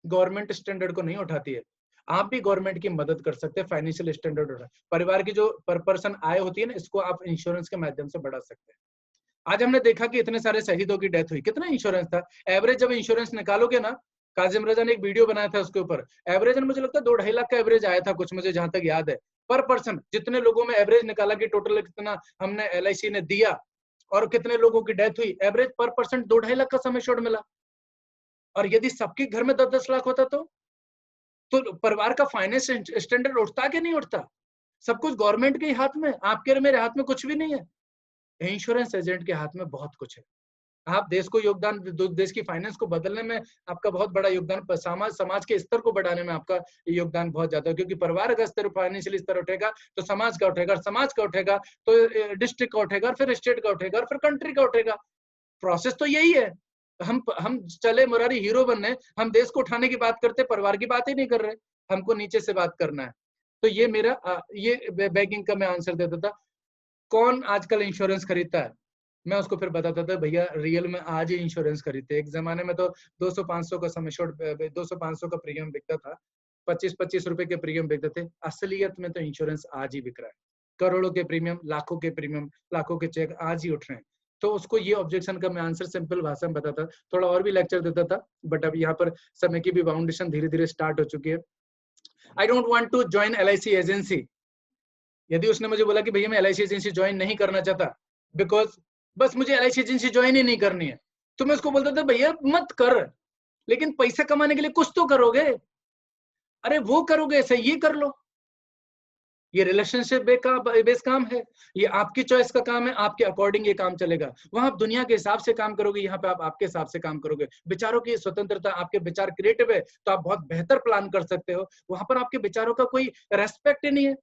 गवर्नमेंट स्टैंडर्ड को नहीं उठाती है, आप भी गवर्नमेंट की मदद कर सकते हैं, फाइनेंशियल स्टैंडर्ड उठा, परिवार की जो पर पर्सन आय होती है ना, इसको आप इंश्योरेंस के माध्यम से बढ़ा सकते हैं। आज हमने देखा कि इतने सारे शहीदों की डेथ हुई, कितना इंश्योरेंस था। एवरेज जब इंश्योरेंस निकालोगे ना, काजिम रजा ने एक वीडियो बनाया था उसके ऊपर, एवरेज मुझे लगता है 2-2.5 लाख का एवरेज आया था कुछ, मुझे जहां तक याद है, पर पर्सन। जितने लोगों में एवरेज निकाला कि टोटल कितना हमने LIC ने दिया और कितने लोगों की डेथ हुई, एवरेज पर पर्सन 2-2.5 लाख का सम एश्योर्ड मिला। और यदि सबके घर में 10-10 लाख होता तो परिवार का फाइनेंस स्टैंडर्ड उठता कि नहीं उठता। सब कुछ गवर्नमेंट के हाथ में, आपके मेरे हाथ में कुछ भी नहीं है। इंश्योरेंस एजेंट के हाथ में बहुत कुछ है। आप देश को योगदान, देश की फाइनेंस को बदलने में आपका बहुत बड़ा योगदान, समाज के स्तर को बढ़ाने में आपका योगदान बहुत ज्यादा है। क्योंकि परिवार का स्तर, फाइनेंशियल स्तर उठेगा तो समाज का उठेगा, समाज का उठेगा तो डिस्ट्रिक्ट का उठेगा, फिर स्टेट का उठेगा, फिर कंट्री का उठेगा। प्रोसेस तो यही है। हम चले मुरारी हीरो बनने, हम देश को उठाने की बात करते, परिवार की बात ही नहीं कर रहे, हमको नीचे से बात करना है। तो ये मेरा ये बैंकिंग का मैं आंसर देता था। कौन आजकल इंश्योरेंस खरीदता है, मैं उसको फिर बताता था, भैया रियल में आज ही इंश्योरेंस खरीदते। एक जमाने में तो 200-500 का सम एश्योर्ड, 200-500 का प्रीमियम बिकता था, 25-25 रुपए के प्रीमियम बिकते थे। असलियत में तो इंश्योरेंस आज ही बिक रहा है, करोड़ों के प्रीमियम, लाखों के प्रीमियम, लाखों के चेक आज ही उठ रहे हैं। तो उसको ये ऑब्जेक्शन का मैं आंसर सिंपल भाषा में बताता, थोड़ा और भी लेक्चर देता था, बट अब यहाँ पर समय की भी बाउंडेशन धीरे धीरे स्टार्ट हो चुकी है। I don't want to join LIC agency. यदि उसने मुझे बोला कि भैया मैं LIC एजेंसी ज्वाइन नहीं करना चाहता, बिकॉज बस मुझे LIC एजेंसी ज्वाइन ही नहीं करनी है, तो मैं उसको बोलता था भैया मत कर, लेकिन पैसा कमाने के लिए कुछ तो करोगे। अरे वो करोगे सही, ये कर लो। ये रिलेशनशिप बेस काम है, ये आपकी चॉइस का काम है, आपके अकॉर्डिंग ये काम चलेगा। वहां आप दुनिया के हिसाब से काम करोगे, यहाँ पे आप आपके हिसाब से काम करोगे। विचारों की स्वतंत्रता, आपके विचार क्रिएटिव है तो आप बहुत बेहतर प्लान कर सकते हो। वहां पर आपके विचारों का कोई रेस्पेक्ट ही नहीं है।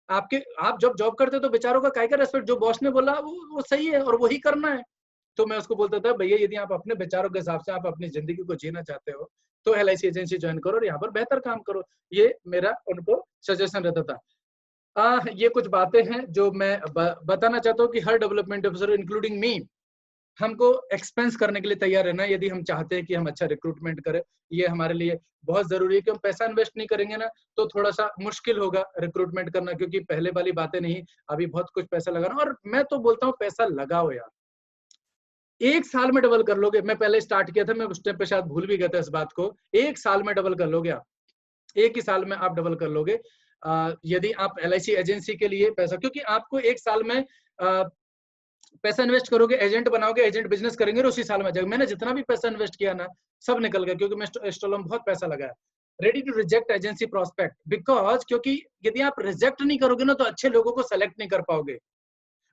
आप जब जॉब करते हो तो विचारों का काय का रेस्पेक्ट, जो बॉस ने बोला वो सही है और वही करना है। तो मैं उसको बोलता था भैया यदि आप अपने विचारों के हिसाब से आप अपनी जिंदगी को जीना चाहते हो तो LIC एजेंसी ज्वाइन करो और यहाँ पर बेहतर काम करो। ये मेरा उनको सजेशन रहता था। ये कुछ बातें हैं जो मैं बताना चाहता हूँ कि हर डेवलपमेंट ऑफिसर इंक्लूडिंग मी, हमको एक्सपेंस करने के लिए तैयार रहना है यदि हम चाहते हैं कि हम अच्छा रिक्रूटमेंट करें। ये हमारे लिए बहुत जरूरी है कि हम पैसा इन्वेस्ट नहीं करेंगे ना तो थोड़ा सा मुश्किल होगा रिक्रूटमेंट करना, क्योंकि पहले वाली बातें नहीं, अभी बहुत कुछ पैसा लगाना। और मैं तो बोलता हूँ पैसा लगाओ यार, 1 साल में डबल कर लोगे। मैं पहले स्टार्ट किया था, मैं उस टाइम पे शायद भूल भी गया था इस बात को। 1 साल में डबल कर लोगे आप, 1 ही साल में आप डबल कर लोगे। यदि आप LIC एजेंसी के लिए पैसा, क्योंकि आपको 1 साल में पैसा इन्वेस्ट करोगे, एजेंट बनाओगे, एजेंट बिजनेस करेंगे और उसी साल में जाएगा। मैंने जितना भी पैसा इन्वेस्ट किया ना सब निकल गया, क्योंकि मैं स्टॉलों में बहुत पैसा लगाया। Ready to reject agency prospect, because क्योंकि यदि आप रिजेक्ट नहीं करोगे ना तो अच्छे लोगों को सेलेक्ट नहीं कर पाओगे।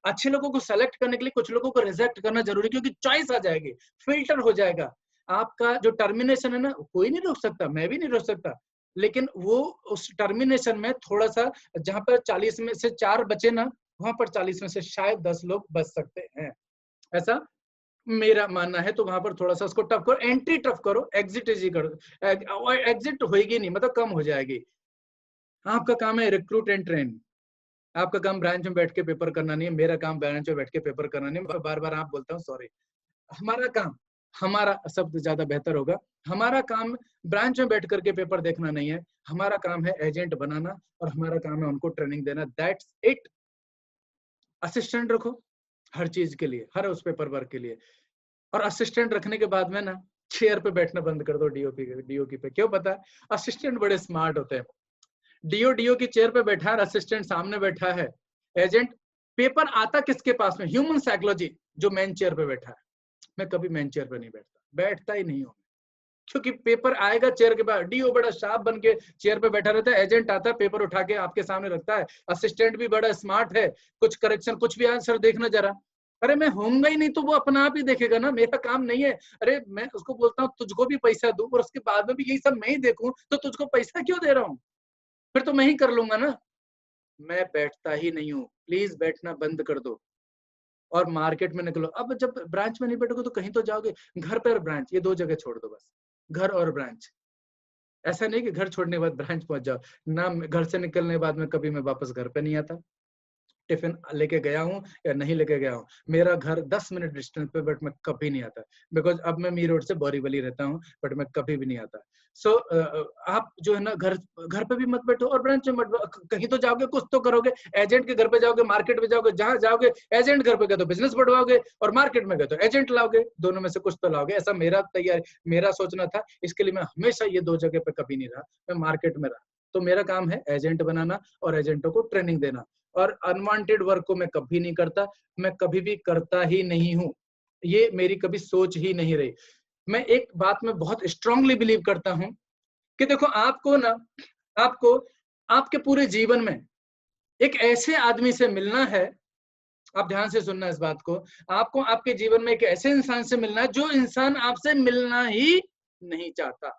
अच्छे लोगों को सेलेक्ट करने के लिए कुछ लोगों को रिजेक्ट करना जरूरी, क्योंकि चॉइस आ जाएगी, फिल्टर हो जाएगा। आपका जो टर्मिनेशन है ना, कोई नहीं रोक सकता, मैं भी नहीं रोक सकता, लेकिन वो उस टर्मिनेशन में थोड़ा सा, जहां पर 40 में से 4 बचे ना, वहां पर 40 में से शायद 10 लोग बच सकते हैं, ऐसा मेरा मानना है। तो वहां पर थोड़ा सा उसको टफ करो, एंट्री टफ करो, एग्जिट इजी करो। एग्जिट होगी नहीं, मतलब कम हो जाएगी। आपका काम है रिक्रूट एंड ट्रेन। आपका काम ब्रांच में बैठ के पेपर करना नहीं है, मेरा काम ब्रांच में बैठ के पेपर करना नहीं है। बार बार आप बोलता हूँ, सॉरी। हमारा काम, हमारा शब्द ज्यादा बेहतर होगा, हमारा काम ब्रांच में बैठ करके पेपर देखना नहीं है, हमारा काम है एजेंट बनाना और हमारा काम है उनको ट्रेनिंग देना। That's it. असिस्टेंट रखो हर चीज के लिए, हर उस पेपर वर्क के लिए। और असिस्टेंट रखने के बाद में ना चेयर पे बैठना बंद कर दो, डीओकी पे। क्यों? पता है असिस्टेंट बड़े स्मार्ट होते हैं। डीओ की चेयर पे बैठा है, असिस्टेंट सामने बैठा है, एजेंट, पेपर आता किसके पास में? ह्यूमन साइकोलॉजी, जो मेन चेयर पे बैठा है। मैं कभी मेन चेयर पे नहीं बैठता ही नहीं हूँ, क्योंकि पेपर आएगा चेयर के पास, डीओ बड़ा शार्प बन के चेयर पे बैठा रहता है, एजेंट आता है पेपर उठा के आपके सामने रखता है, असिस्टेंट भी बड़ा स्मार्ट है, कुछ करेक्शन कुछ भी आंसर देखना जरा, अरे मैं होऊंगा ही नहीं तो वो अपना आप ही देखेगा ना, मेरा काम नहीं है। अरे मैं उसको बोलता हूँ तुझको भी पैसा दूं और उसके बाद में भी यही सब मैं ही देखूं, तो तुझको पैसा क्यों दे रहा हूँ? फिर तो मैं ही कर लूंगा ना। मैं बैठता ही नहीं हूँ, प्लीज बैठना बंद कर दो और मार्केट में निकलो। अब जब ब्रांच में नहीं बैठोगे तो कहीं तो जाओगे, घर पे और ब्रांच, ये दो जगह छोड़ दो बस, घर और ब्रांच। ऐसा नहीं कि घर छोड़ने के बाद ब्रांच पहुंच जाओ ना, घर से निकलने के बाद में कभी मैं वापस घर पे नहीं आता, टिफिन लेके गया हूँ या नहीं लेके गया हूँ, मेरा घर 10 मिनट डिस्टेंस पे, बट मैं कभी नहीं आता, बिकॉज अब मैं मी रोड से बोरीवली रहता हूँ, बट मैं कभी भी नहीं आता। सो आप जो है ना, घर घर पे भी मत बैठो और ब्रांच में मत बैठो, कहीं तो जाओगे कुछ तो करोगे, एजेंट के घर पे जाओगे, मार्केट में जाओगे, जहां जाओगे, एजेंट घर पे गए तो बिजनेस बढ़वाओगे और मार्केट में गए तो एजेंट लाओगे, दोनों में से कुछ तो लाओगे, ऐसा मेरा सोचना था। इसके लिए मैं हमेशा ये दो जगह पे कभी नहीं रहा, मैं मार्केट में रहा। तो मेरा काम है एजेंट बनाना और एजेंटों को ट्रेनिंग देना, और अनवांटेड वर्क को मैं कभी नहीं करता, मैं कभी भी करता ही नहीं हूँ, ये मेरी कभी सोच ही नहीं रही। मैं एक बात में बहुत स्ट्रांगली बिलीव करता हूं कि देखो, आपको आपके पूरे जीवन में एक ऐसे आदमी से मिलना है, आप ध्यान से सुनना इस बात को, आपको आपके जीवन में एक ऐसे इंसान से मिलना है जो इंसान आपसे मिलना ही नहीं चाहता।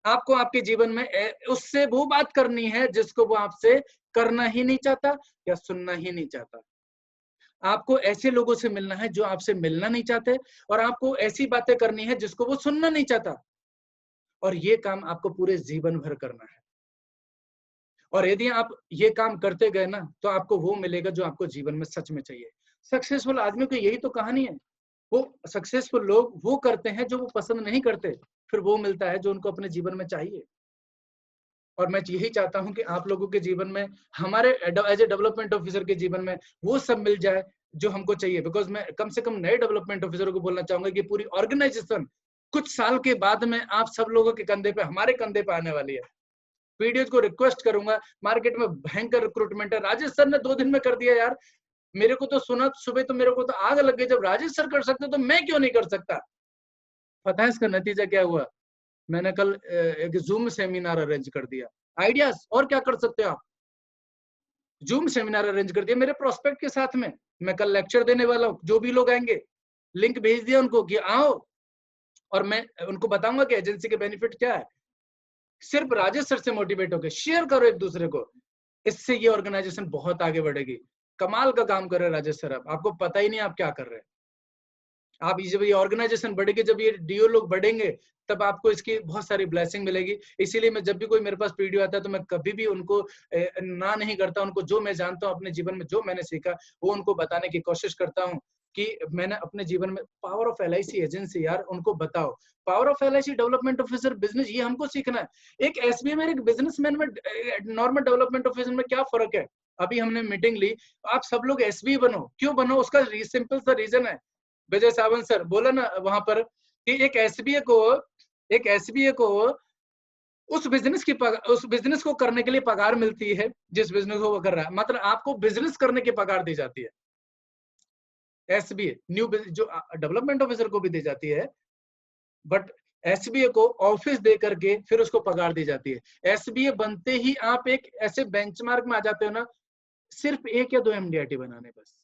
आपको आपके जीवन में उससे वो बात करनी है जिसको वो आपसे करना ही नहीं चाहता या सुनना ही नहीं चाहता। आपको ऐसे लोगों से मिलना है जो आपसे मिलना नहीं चाहते, और आपको ऐसी बातें करनी है जिसको वो सुनना नहीं चाहता, और ये काम आपको पूरे जीवन भर करना है। और यदि आप ये काम करते गए ना, तो आपको वो मिलेगा जो आपको जीवन में सच में चाहिए। सक्सेसफुल आदमी की यही तो कहानी है। वो सक्सेसफुल लोग वो करते हैं जो वो पसंद नहीं करते, फिर वो मिलता है जो उनको अपने जीवन में चाहिए। और मैं यही चाहता हूं कि आप लोगों के जीवन में, हमारे एज ए डेवलपमेंट ऑफिसर के जीवन में वो सब मिल जाए जो हमको चाहिए। बिकॉज मैं कम से कम नए डेवलपमेंट ऑफिसरों को बोलना चाहूंगा कि पूरी ऑर्गेनाइजेशन कुछ साल के बाद में आप सब लोगों के कंधे पे, हमारे कंधे पे आने वाली है। पीडीएस को रिक्वेस्ट करूंगा, मार्केट में भयंकर रिक्रूटमेंट है, राजेश सर ने 2 दिन में कर दिया यार। मेरे को तो सुना सुबह तो मेरे को तो आग लग गई, जब राजेश सर कर सकते तो मैं क्यों नहीं कर सकता। पता है इसका नतीजा क्या हुआ? मैंने कल एक जूम सेमिनार अरेंज कर दिया। आइडियाज और क्या कर सकते हो आप? जूम सेमिनार अरेंज कर दिया मेरे प्रोस्पेक्ट के साथ में। मैं कल लेक्चर देने वाला हूँ, जो भी लोग आएंगे लिंक भेज दिया उनको कि आओ, और मैं उनको बताऊंगा कि एजेंसी के बेनिफिट क्या है। सिर्फ राजेश सर से मोटिवेट होकर शेयर करो एक दूसरे को, इससे ये ऑर्गेनाइजेशन बहुत आगे बढ़ेगी। कमाल का काम कर रहे हैं राजेश सर, आपको पता ही नहीं आप क्या कर रहे हैं। आप जब ये ऑर्गेनाइजेशन बढ़ेगी, जब ये डीओ लोग बढ़ेंगे, तब आपको इसकी बहुत सारी ब्लेसिंग मिलेगी। इसीलिए मैं जब भी कोई मेरे पास पीडीओ आता है तो मैं कभी भी उनको ना नहीं करता। उनको जो मैं जानता हूँ अपने जीवन में, जो मैंने सीखा, वो उनको बताने की कोशिश करता हूँ कि मैंने अपने जीवन में पावर ऑफ एलआईसी एजेंसी, यार उनको बताओ power of LIC development officer business, ये हमको सीखना है। एक एसबीआई में, एक बिजनेसमैन में, नॉर्मल डेवलपमेंट ऑफिसर में क्या फर्क है? अभी हमने मीटिंग ली, आप सब लोग एसबी बनो। क्यों बनो? उसका सिंपल सा रीजन है। विजय सावंत सर बोला ना वहां पर कि एक एसबीए को उस बिजनेस को करने के लिए पगार मिलती है जिस बिजनेस को वो कर रहा है। मतलब आपको बिजनेस करने की पगार दी जाती है। एसबीए न्यू जो डेवलपमेंट ऑफिसर को भी दी जाती है, बट एसबीए को ऑफिस दे करके फिर उसको पगार दी जाती है। एसबीए बनते ही आप एक ऐसे बेंचमार्क में आ जाते हो ना, सिर्फ 1 या 2 एमडीआईटी बनाने, बस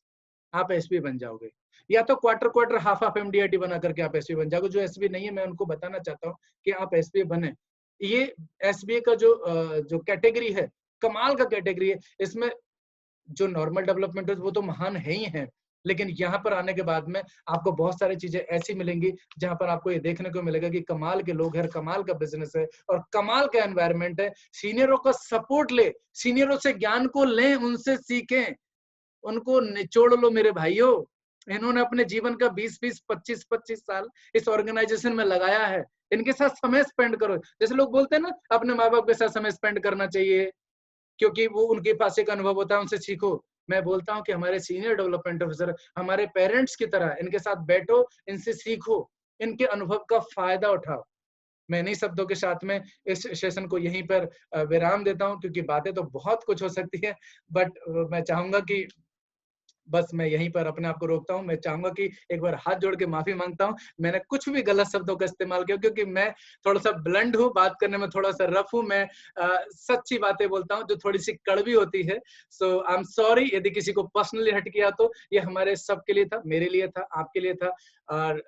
आप एसबी बन जाओगे। या तो क्वार्टर हाफ एमडीआईटी बना करके आप एसबी बन जाओगे। जो एसबी नहीं है, मैं उनको बताना चाहता हूँ कि आप एसबी बने। ये एसबीए का जो कैटेगरी है, कमाल का कैटेगरी है। इसमें जो नॉर्मल डेवलपमेंट है वो तो महान है ही है, लेकिन यहाँ पर आने के बाद में आपको बहुत सारी चीजें ऐसी मिलेंगी जहां पर आपको ये देखने को मिलेगा कि कमाल के लोग हैं, कमाल का बिजनेस है और कमाल का एनवायरनमेंट है। सीनियरों का सपोर्ट ले, सीनियरों से ज्ञान को लें, उनसे सीखें, उनको निचोड़ लो मेरे भाइयों। इन्होंने अपने जीवन का 20-20, 25-25 साल इस ऑर्गेनाइजेशन में लगाया है। इनके साथ समय स्पेंड करो। जैसे लोग बोलते हैं ना, अपने माँ बाप के साथ समय स्पेंड करना चाहिए क्योंकि वो उनके पास एक अनुभव होता है, उनसे सीखो। मैं बोलता हूँ कि हमारे सीनियर डेवलपमेंट ऑफिसर हमारे पेरेंट्स की तरह, इनके साथ बैठो, इनसे सीखो, इनके अनुभव का फायदा उठाओ। मैं इन्हीं शब्दों के साथ में इस सेशन को यहीं पर विराम देता हूं, क्योंकि बातें तो बहुत कुछ हो सकती है, बट मैं चाहूंगा कि बस मैं यहीं पर अपने आप को रोकता हूं। मैं चाहूंगा कि एक बार हाथ जोड़ के माफी मांगता हूं, मैंने कुछ भी गलत शब्दों का इस्तेमाल किया, क्योंकि मैं थोड़ा सा ब्लंट हूं, बात करने में थोड़ा सा रफ हूं। मैं सच्ची बातें बोलता हूं जो थोड़ी सी कड़वी होती है। सो आई एम सॉरी यदि किसी को पर्सनली हट किया, तो ये हमारे सबके लिए था, मेरे लिए था, आपके लिए था। और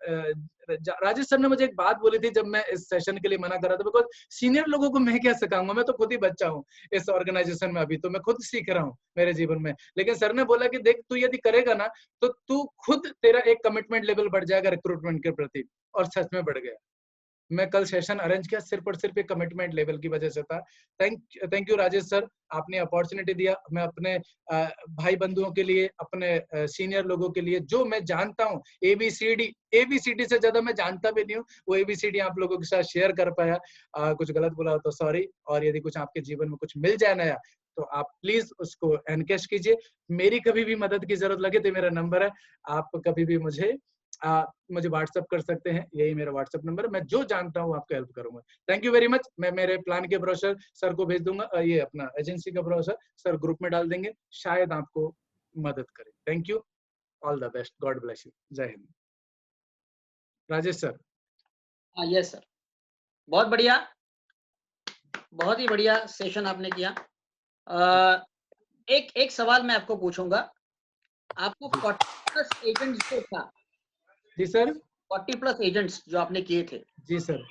राजेश सर ने मुझे एक बात बोली थी जब मैं इस सेशन के लिए मना कर रहा था, बिकॉज सीनियर लोगों को मैं क्या सिखाऊंगा, मैं तो खुद ही बच्चा हूँ इस ऑर्गेनाइजेशन में, अभी तो मैं खुद सीख रहा हूँ मेरे जीवन में। लेकिन सर ने बोला कि देख तू यदि करेगा ना, तो तू खुद, तेरा एक कमिटमेंट लेवल बढ़ जाएगा रिक्रूटमेंट के प्रति, और सच में बढ़ गया। मैं कल सेशन अरेंज किया सिर्फ और सिर्फ एक कमिटमेंट लेवल की वजह से था। थैंक यू राजेश सर, आपने अपॉर्चुनिटी दिया। मैं अपने भाई बंधुओं के लिए, अपने सीनियर लोगों के लिए, जो मैं जानता हूँ एबीसीडी से ज्यादा मैं जानता भी नहीं हूँ, वो एबीसीडी आप लोगों के साथ शेयर कर पाया। कुछ गलत बोला हो तो सॉरी, और यदि कुछ आपके जीवन में कुछ मिल जाए नया, तो आप प्लीज उसको एनकैश कीजिए। मेरी कभी भी मदद की जरूरत लगे तो मेरा नंबर है, आप कभी भी मुझे व्हाट्सएप कर सकते हैं, यही मेरा व्हाट्सएप नंबर है। मैं जो जानता हूँ आपको हेल्प करूंगा। Thank you very much. मैं मेरे प्लान के ब्रोशर सर को भेज दूंगा, ये अपना एजेंसी का ब्रोशर सर ग्रुप में डाल देंगे, शायद आपको मदद करें। Thank you, all the best, God bless you, जय हिंद। राजेश सर। हाँ यस सर, बहुत बढ़िया, बहुत ही बढ़िया सेशन आपने किया। एक सवाल मैं आपको पूछूंगा, आपको 40+ एजेंट्स जो था, जी सर, 40+ एजेंट्स जो आपने किए थे, जी सर,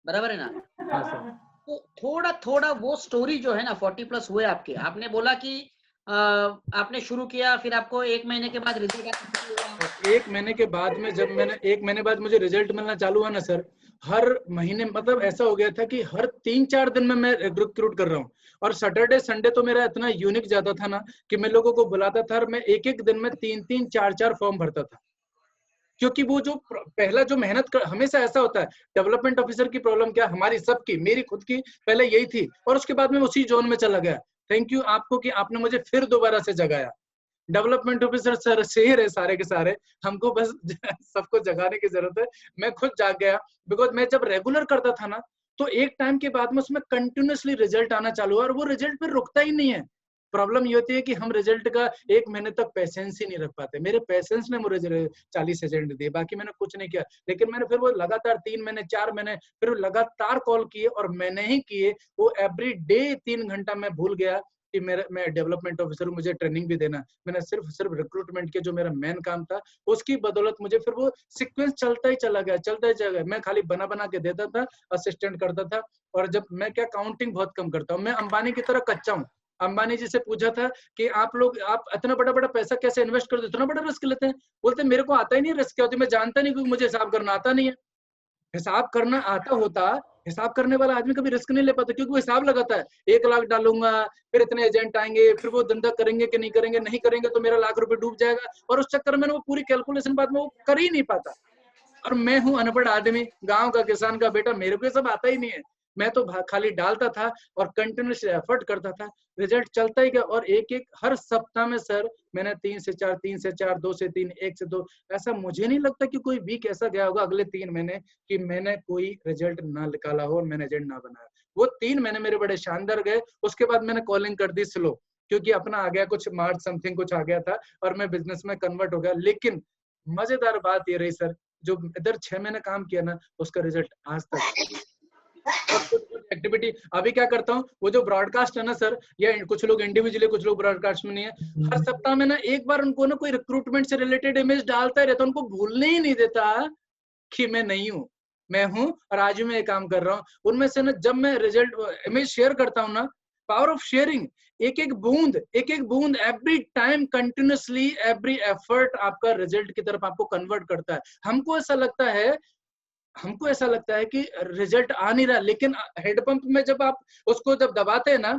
बराबर है ना? हाँ सर। तो थोड़ा थोड़ा वो स्टोरी जो है ना, 40+ हुए आपके, आपने बोला कि आपने शुरू किया, फिर आपको 1 महीने के बाद रिजल्ट आना शुरू हुआ। 1 महीने के बाद में, जब मैंने 1 महीने बाद मुझे रिजल्ट मिलना चालू हुआ ना सर, हर महीने, मतलब ऐसा हो गया था कि हर 3-4 दिन में मैं रिक्रूट कर रहा हूँ। और सैटरडे संडे तो मेरा इतना यूनिक जाता था ना कि मैं लोगों को बुलाता था, और मैं एक दिन में 3-3, 4-4 फॉर्म भरता था। क्योंकि वो जो पहला जो मेहनत कर, हमेशा ऐसा होता है, डेवलपमेंट ऑफिसर की प्रॉब्लम क्या, हमारी सबकी, मेरी खुद की पहले यही थी, और उसके बाद में उसी जोन में चला गया। थैंक यू आपको कि आपने मुझे फिर दोबारा से जगाया। डेवलपमेंट ऑफिसर सर शेर है सारे के सारे, हमको बस सबको जगाने की जरूरत है। मैं खुद जाग गया, बिकॉज मैं जब रेगुलर करता था ना, तो एक टाइम के बाद में उसमें कंटिन्यूअसली रिजल्ट आना चालू हुआ, और वो रिजल्ट फिर रुकता ही नहीं है। प्रॉब्लम ये होती है कि हम रिजल्ट का 1 महीने तक पेशेंस ही नहीं रख पाते। मेरे पेशेंस ने मुझे 40 एजेंट दिए, बाकी मैंने कुछ नहीं किया। लेकिन मैंने फिर वो लगातार 3 महीने, 4 महीने फिर लगातार कॉल किए, और मैंने ही किए वो एवरी डे 3 घंटा। मैं भूल गया कि मैं डेवलपमेंट ऑफिसर हूँ, मुझे ट्रेनिंग भी देना। मैंने सिर्फ रिक्रूटमेंट के जो मेरा मेन काम था, उसकी बदौलत मुझे फिर वो सीक्वेंस चलता ही चला गया। मैं खाली बना बना के देता था, असिस्टेंट करता था। और जब मैं क्या, काउंटिंग बहुत कम करता हूँ, मैं अंबानी की तरह कच्चा हूँ। अंबानी जी से पूछा था कि आप इतना बड़ा बड़ा पैसा कैसे इन्वेस्ट करते, इतना बड़ा रिस्क लेते हैं? बोलते मेरे को आता ही नहीं रिस्क क्या होती, मैं जानता नहीं, क्योंकि मुझे हिसाब करना आता नहीं है। हिसाब करना आता होता, हिसाब करने वाला आदमी कभी रिस्क नहीं ले पाता, क्योंकि वो हिसाब लगाता है, 1 लाख डालूंगा, फिर इतने एजेंट आएंगे, फिर वो धंधा करेंगे कि नहीं करेंगे, नहीं करेंगे तो मेरा लाख रुपए डूब जाएगा। और उस चक्कर में वो पूरी कैलकुलेशन बाद में वो कर ही नहीं पाता। और मैं हूँ अनपढ़ आदमी, गांव का किसान का बेटा, मेरे को ये सब आता ही नहीं है। मैं तो खाली डालता था और कंटिन्यूसली एफर्ट करता था, रिजल्ट चलता ही गया। और हर सप्ताह में सर मैंने 3 से 4, 3 से 4, 2 से 3, 1 से 2, ऐसा मुझे नहीं लगता कि कोई वीक ऐसा गया होगा अगले 3 महीने कि मैंने कोई रिजल्ट ना निकाला हो और मैंने एजेंट ना बनाया। वो 3 महीने मेरे बड़े शानदार गए। उसके बाद मैंने कॉलिंग कर दी स्लो, क्योंकि अपना आ गया कुछ मार्च समथिंग कुछ आ गया था, और मैं बिजनेस में कन्वर्ट हो गया। लेकिन मजेदार बात ये रही सर, जो इधर 6 महीने काम किया ना, उसका रिजल्ट आज तक। और कुछ एक्टिविटी अभी क्या करता हूँ, वो जो ब्रॉडकास्ट है ना सर, या कुछ लोग इंडिविजुअली, कुछ लोग ब्रॉडकास्ट में नहीं है, हर सप्ताह में ना एक बार उनको ना कोई रिक्रूटमेंट से रिलेटेड इमेज डालता ही रहता, उनको भूलने ही नहीं देता कि मैं नहीं हूँ, मैं हूँ, और आज भी मैं ये काम कर रहा हूँ। उनमें से ना जब मैं रिजल्ट इमेज शेयर करता हूँ ना, पावर ऑफ शेयरिंग, एक एक बूंद every time continuously, every effort आपका रिजल्ट की तरफ आपको कन्वर्ट करता है। हमको ऐसा लगता है कि रिजल्ट आ नहीं रहा, लेकिन हेडपंप में जब आप उसको जब दबाते हैं ना,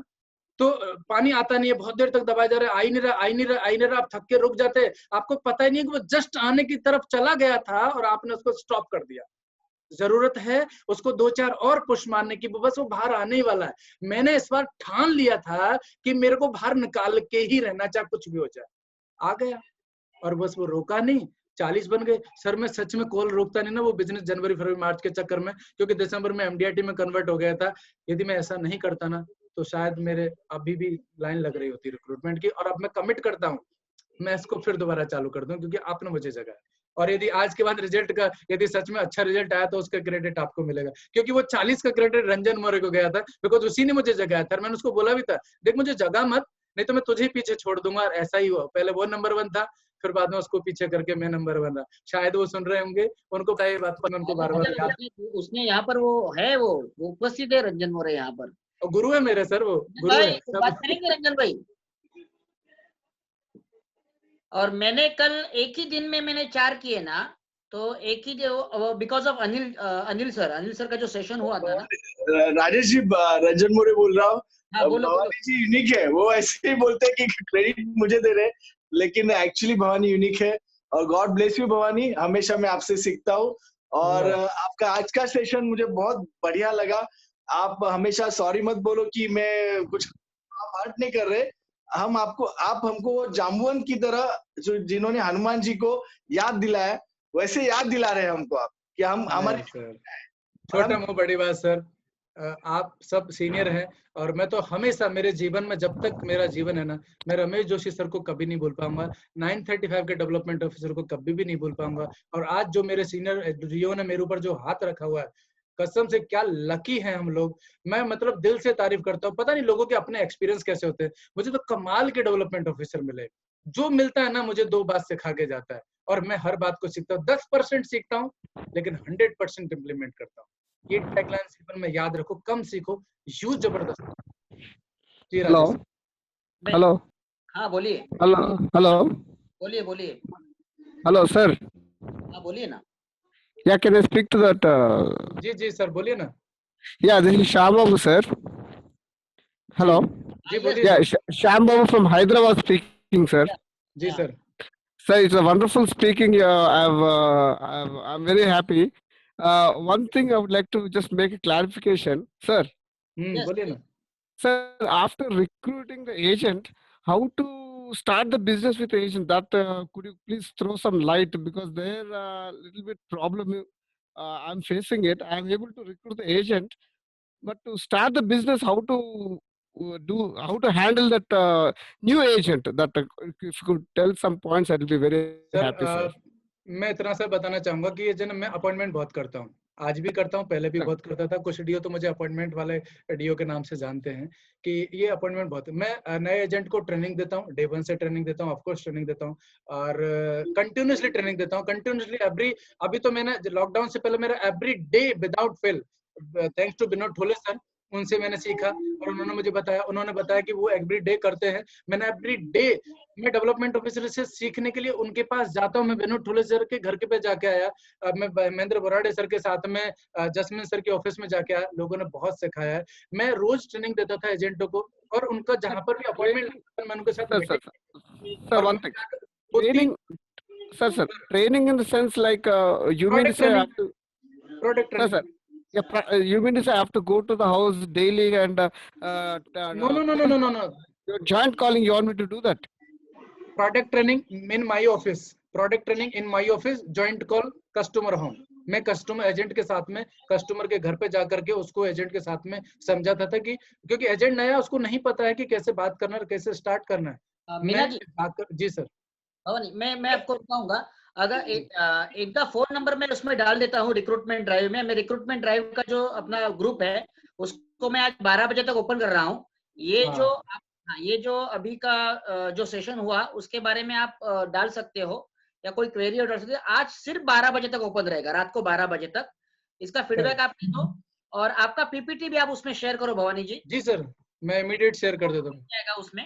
तो पानी आता नहीं है, बहुत देर तक दबाया जा रहा है, आई नहीं रहा, आप थक के रुक जाते हैं, आपको पता ही नहीं कि वो जस्ट आने की तरफ चला गया था और आपने उसको स्टॉप कर दिया। जरूरत है उसको 2-4 और पुश मारने की, बस वो बाहर आने ही वाला है। मैंने इस बार ठान लिया था कि मेरे को बाहर निकाल के ही रहना, चाहे कुछ भी हो जाए। आ गया, और बस वो रोका नहीं, 40 बन गए सर। मैं सच में कॉल रोकता नहीं ना वो बिजनेस जनवरी फरवरी मार्च के चक्कर में, क्योंकि दिसंबर में MDRT में कन्वर्ट हो गया था। यदि मैं ऐसा नहीं करता ना तो शायद मेरे अभी भी लाइन लग रही होती रिक्रूटमेंट की। और अब मैं कमिट करता हूँ मैं इसको फिर दोबारा चालू कर दूं, क्योंकि आपने मुझे जगाया। और यदि आज के बाद रिजल्ट का यदि सच में अच्छा रिजल्ट आया तो उसका क्रेडिट आपको मिलेगा, क्योंकि वो 40 का क्रेडिट रंजन मौर्य को गया था, बिकॉज उसी ने मुझे जगाया था। मैंने उसको बोला भी था, देख मुझे जगा मत, नहीं तो मैं तुझे ही पीछे छोड़ दूंगा। और ऐसा ही हुआ, पहले वो नंबर 1 था, फिर बाद में उसको पीछे करके मैं नंबर 1 रहा। शायद वो सुन रहे होंगे, उनको बताइए बात पर, उनको बार बार याद। उसने यहाँ पर वो है, वो उपस्थित है रंजन मौर्य यहाँ पर। गुरु है मेरे सर, वो गुरु है भाई बात करेंगे रंजन भाई। और मैंने कल एक ही दिन में मैंने 4 किए ना, तो एक ही बिकॉज ऑफ अनिल सर का जो सेशन हुआ था ना। राजेश जी, रंजन मौर्य बोल रहा हूँ। हाँ, बोलो। भवानी जी यूनिक है, वो ऐसे ही बोलते हैं कि क्रेडिट मुझे दे रहे, लेकिन एक्चुअली भवानी यूनिक है। और गॉड ब्लेस यू भवानी, हमेशा मैं आपसे सीखता हूँ। और आपका आज का सेशन मुझे बहुत बढ़िया लगा। आप हमेशा सॉरी मत बोलो कि मैं कुछ आप हर्ट नहीं कर रहे। आप हमको जाम्बुवन की तरह, जो जिन्होंने हनुमान जी को याद दिलाया, वैसे याद दिला रहे हैं हमको आप, कि हम हमारे छोटा मुंह बड़ी बात सर। आप सब सीनियर हैं, और मैं तो हमेशा मेरे जीवन में, जब तक मेरा जीवन है ना, मैं रमेश जोशी सर को कभी नहीं भूल पाऊंगा, 935 के डेवलपमेंट ऑफिसर को कभी भी नहीं भूल पाऊंगा। और आज जो मेरे सीनियर रियो ने मेरे ऊपर जो हाथ रखा हुआ है, कसम से क्या लकी हैं हम लोग। मैं मतलब दिल से तारीफ करता हूँ। पता नहीं लोगों के अपने एक्सपीरियंस कैसे होते हैं, मुझे तो कमाल के डेवलपमेंट ऑफिसर मिले। जो मिलता है ना मुझे 2 बात सिखा के जाता है, और मैं हर बात को सीखता हूँ। 10% सीखता हूँ लेकिन 100% इम्प्लीमेंट करता हूँ। ये टैगलाइन जीवन में याद रखो, कम सीखो, यूज जबरदस्त। जी हेलो राजेश। हेलो। हाँ बोलिए। हेलो बोलिए। Hello sir. हाँ बोलिए ना। Yeah, can I speak to that? जी सर बोलिए ना। Yeah, this is Shyam Babu, sir. Hello. जी बोलिए। Yeah, Shyam Babu from Hyderabad speaking, sir. जी sir. Sir, it's a wonderful speaking. I'm very happy. One thing I would like to just make a clarification, sir. बोलिए ना। Sir, after recruiting the agent, how to start the business with the agent? That could you please throw some light, because there little bit problem I'm facing it. I'm able to recruit the agent, but to start the business, how to handle that new agent? That if you could tell some points, I'll be very happy, sir. मैं इतना सा बताना चाहूंगा कि ये जो मैं अपॉइंटमेंट बहुत करता हूँ, आज भी करता हूँ, पहले भी बहुत करता था। कुछ डीओ तो मुझे अपॉइंटमेंट वाले डीओ के नाम से जानते हैं कि ये अपॉइंटमेंट बहुत। मैं नए एजेंट को ट्रेनिंग देता हूँ, डे 1 से ट्रेनिंग देता हूँ, ऑफकोर्स ट्रेनिंग देता हूँ, और कंटिन्यूसली ट्रेनिंग देता हूँ। कंटिन्यूसली अभी तो मैंने लॉकडाउन से पहले मेरा every day without fail, thanks to Vinod Thole sir, उनसे मैंने सीखा। और उन्होंने बताया कि वो एवरी डे करते हैं। मैंने एवरी डे, मैं डेवलपमेंट ऑफिसर से सीखने के लिए उनके पास जाता हूँ। मैं विनोद ठोले सर के घर के पे जाके आया, मैं महेंद्र बोराडे सर के साथ में जसमिन सर के ऑफिस में जाके आया। लोगों ने बहुत सिखाया है। मैं रोज ट्रेनिंग देता था एजेंटों को, और उनका जहां पर भी अपॉइंटमेंट मैं उनके साथ Sir, one thing. Training, sir. Training in the sense like you mean to say I have to product training. Sir. Yeah, you mean to say I have to go to the house daily and No. Joint calling, you want me to do that? Product training in my office. Product training in my office. Joint call customer home. मैं कस्टमर एजेंट के साथ में कस्टमर के घर पे जाकर के उसको एजेंट के साथ में समझाता था कि क्योंकि एजेंट नया, उसको नहीं पता है कि कैसे बात करना है, कैसे स्टार्ट करना है। मीना जी सर। मैं आपको बताऊंगा, अगर एक का फोन नंबर मैं उसमें डाल देता हूँ रिक्रूटमेंट ड्राइव में। मैं रिक्रूटमेंट ड्राइव का जो अपना ग्रुप है उसको मैं आज 12 बजे तक ओपन कर रहा हूँ। ये जो अभी का जो सेशन हुआ उसके बारे में आप डाल सकते हो, या कोई क्वेरी डाल सकते हो। आज सिर्फ 12 बजे तक ओपन रहेगा, रात को 12 बजे तक। इसका फीडबैक आप दे दो, और आपका पीपीटी भी आप उसमें शेयर करो भवानी जी। जी सर, मैं इमीडिएट शेयर कर देता हूँ उसमें,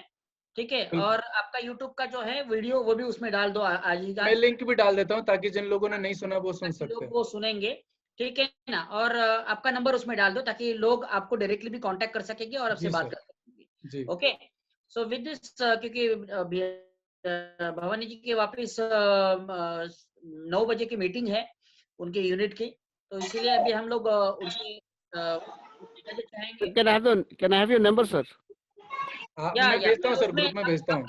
ठीक है। और आपका यूट्यूब का जो है वीडियो वो भी उसमें डाल दो आज ही। मैं लिंक भी डाल देता हूँ ताकि जिन लोगों ने नहीं सुना वो सुन सकते हैं, वो सुनेंगे, ठीक है ना। और आपका नंबर उसमें डाल दो ताकि लोग आपको डायरेक्टली भी कांटेक्ट कर सकेंगे और आपसे बात कर सकेंगे। ओके, सो विद दिस, क्योंकि भवानी जी के वापस 9 बजे की मीटिंग है उनके यूनिट की, तो इसीलिए अभी हम लोग उनसे चाहेंगे। Can I have your number, sir? मैं भेजता हूँ सर, ग्रुप में भेजता हूँ।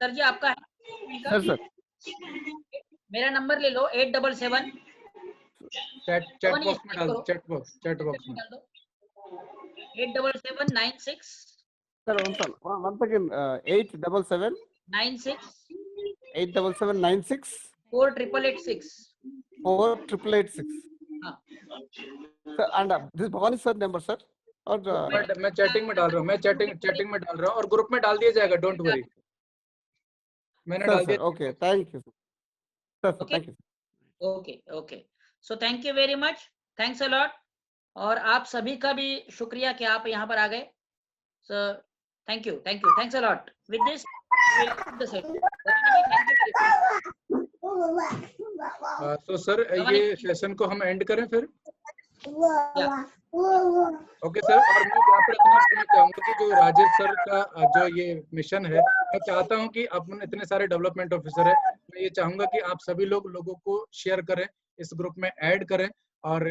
सर जी आपका है सर मेरा नंबर ले लो 877 चैट बॉक्स में डाल दो, चैट बॉक्स में डाल दो 87796 Sir, once again, 877 96 87796 4886 4886. हाँ Sir, and this Bhavani sir number, sir? Or मैं चैटिंग में डाल रहा हूँ, मैं चैटिंग में डाल रहा हूँ और ग्रुप में डाल दिया जाएगा, डोंट वरी। मैंने डाल दिया। okay, thank you, sir. Sir, Okay. thank you. Okay so thank you very much, thanks a lot. और आप सभी का भी शुक्रिया कि आप यहाँ पर आ गए। So thank you, thanks a lot. With this तो सर ये सेशन को हम एंड करें फिर? Okay sir. और मैं यहाँ पर इतना कहना चाहूंगा कि जो राजेश सर का जो ये मिशन है, मैं चाहता हूँ कि अपन इतने सारे डेवलपमेंट ऑफिसर है, मैं ये चाहूंगा कि आप सभी लोगों को शेयर करें, इस ग्रुप में ऐड करें और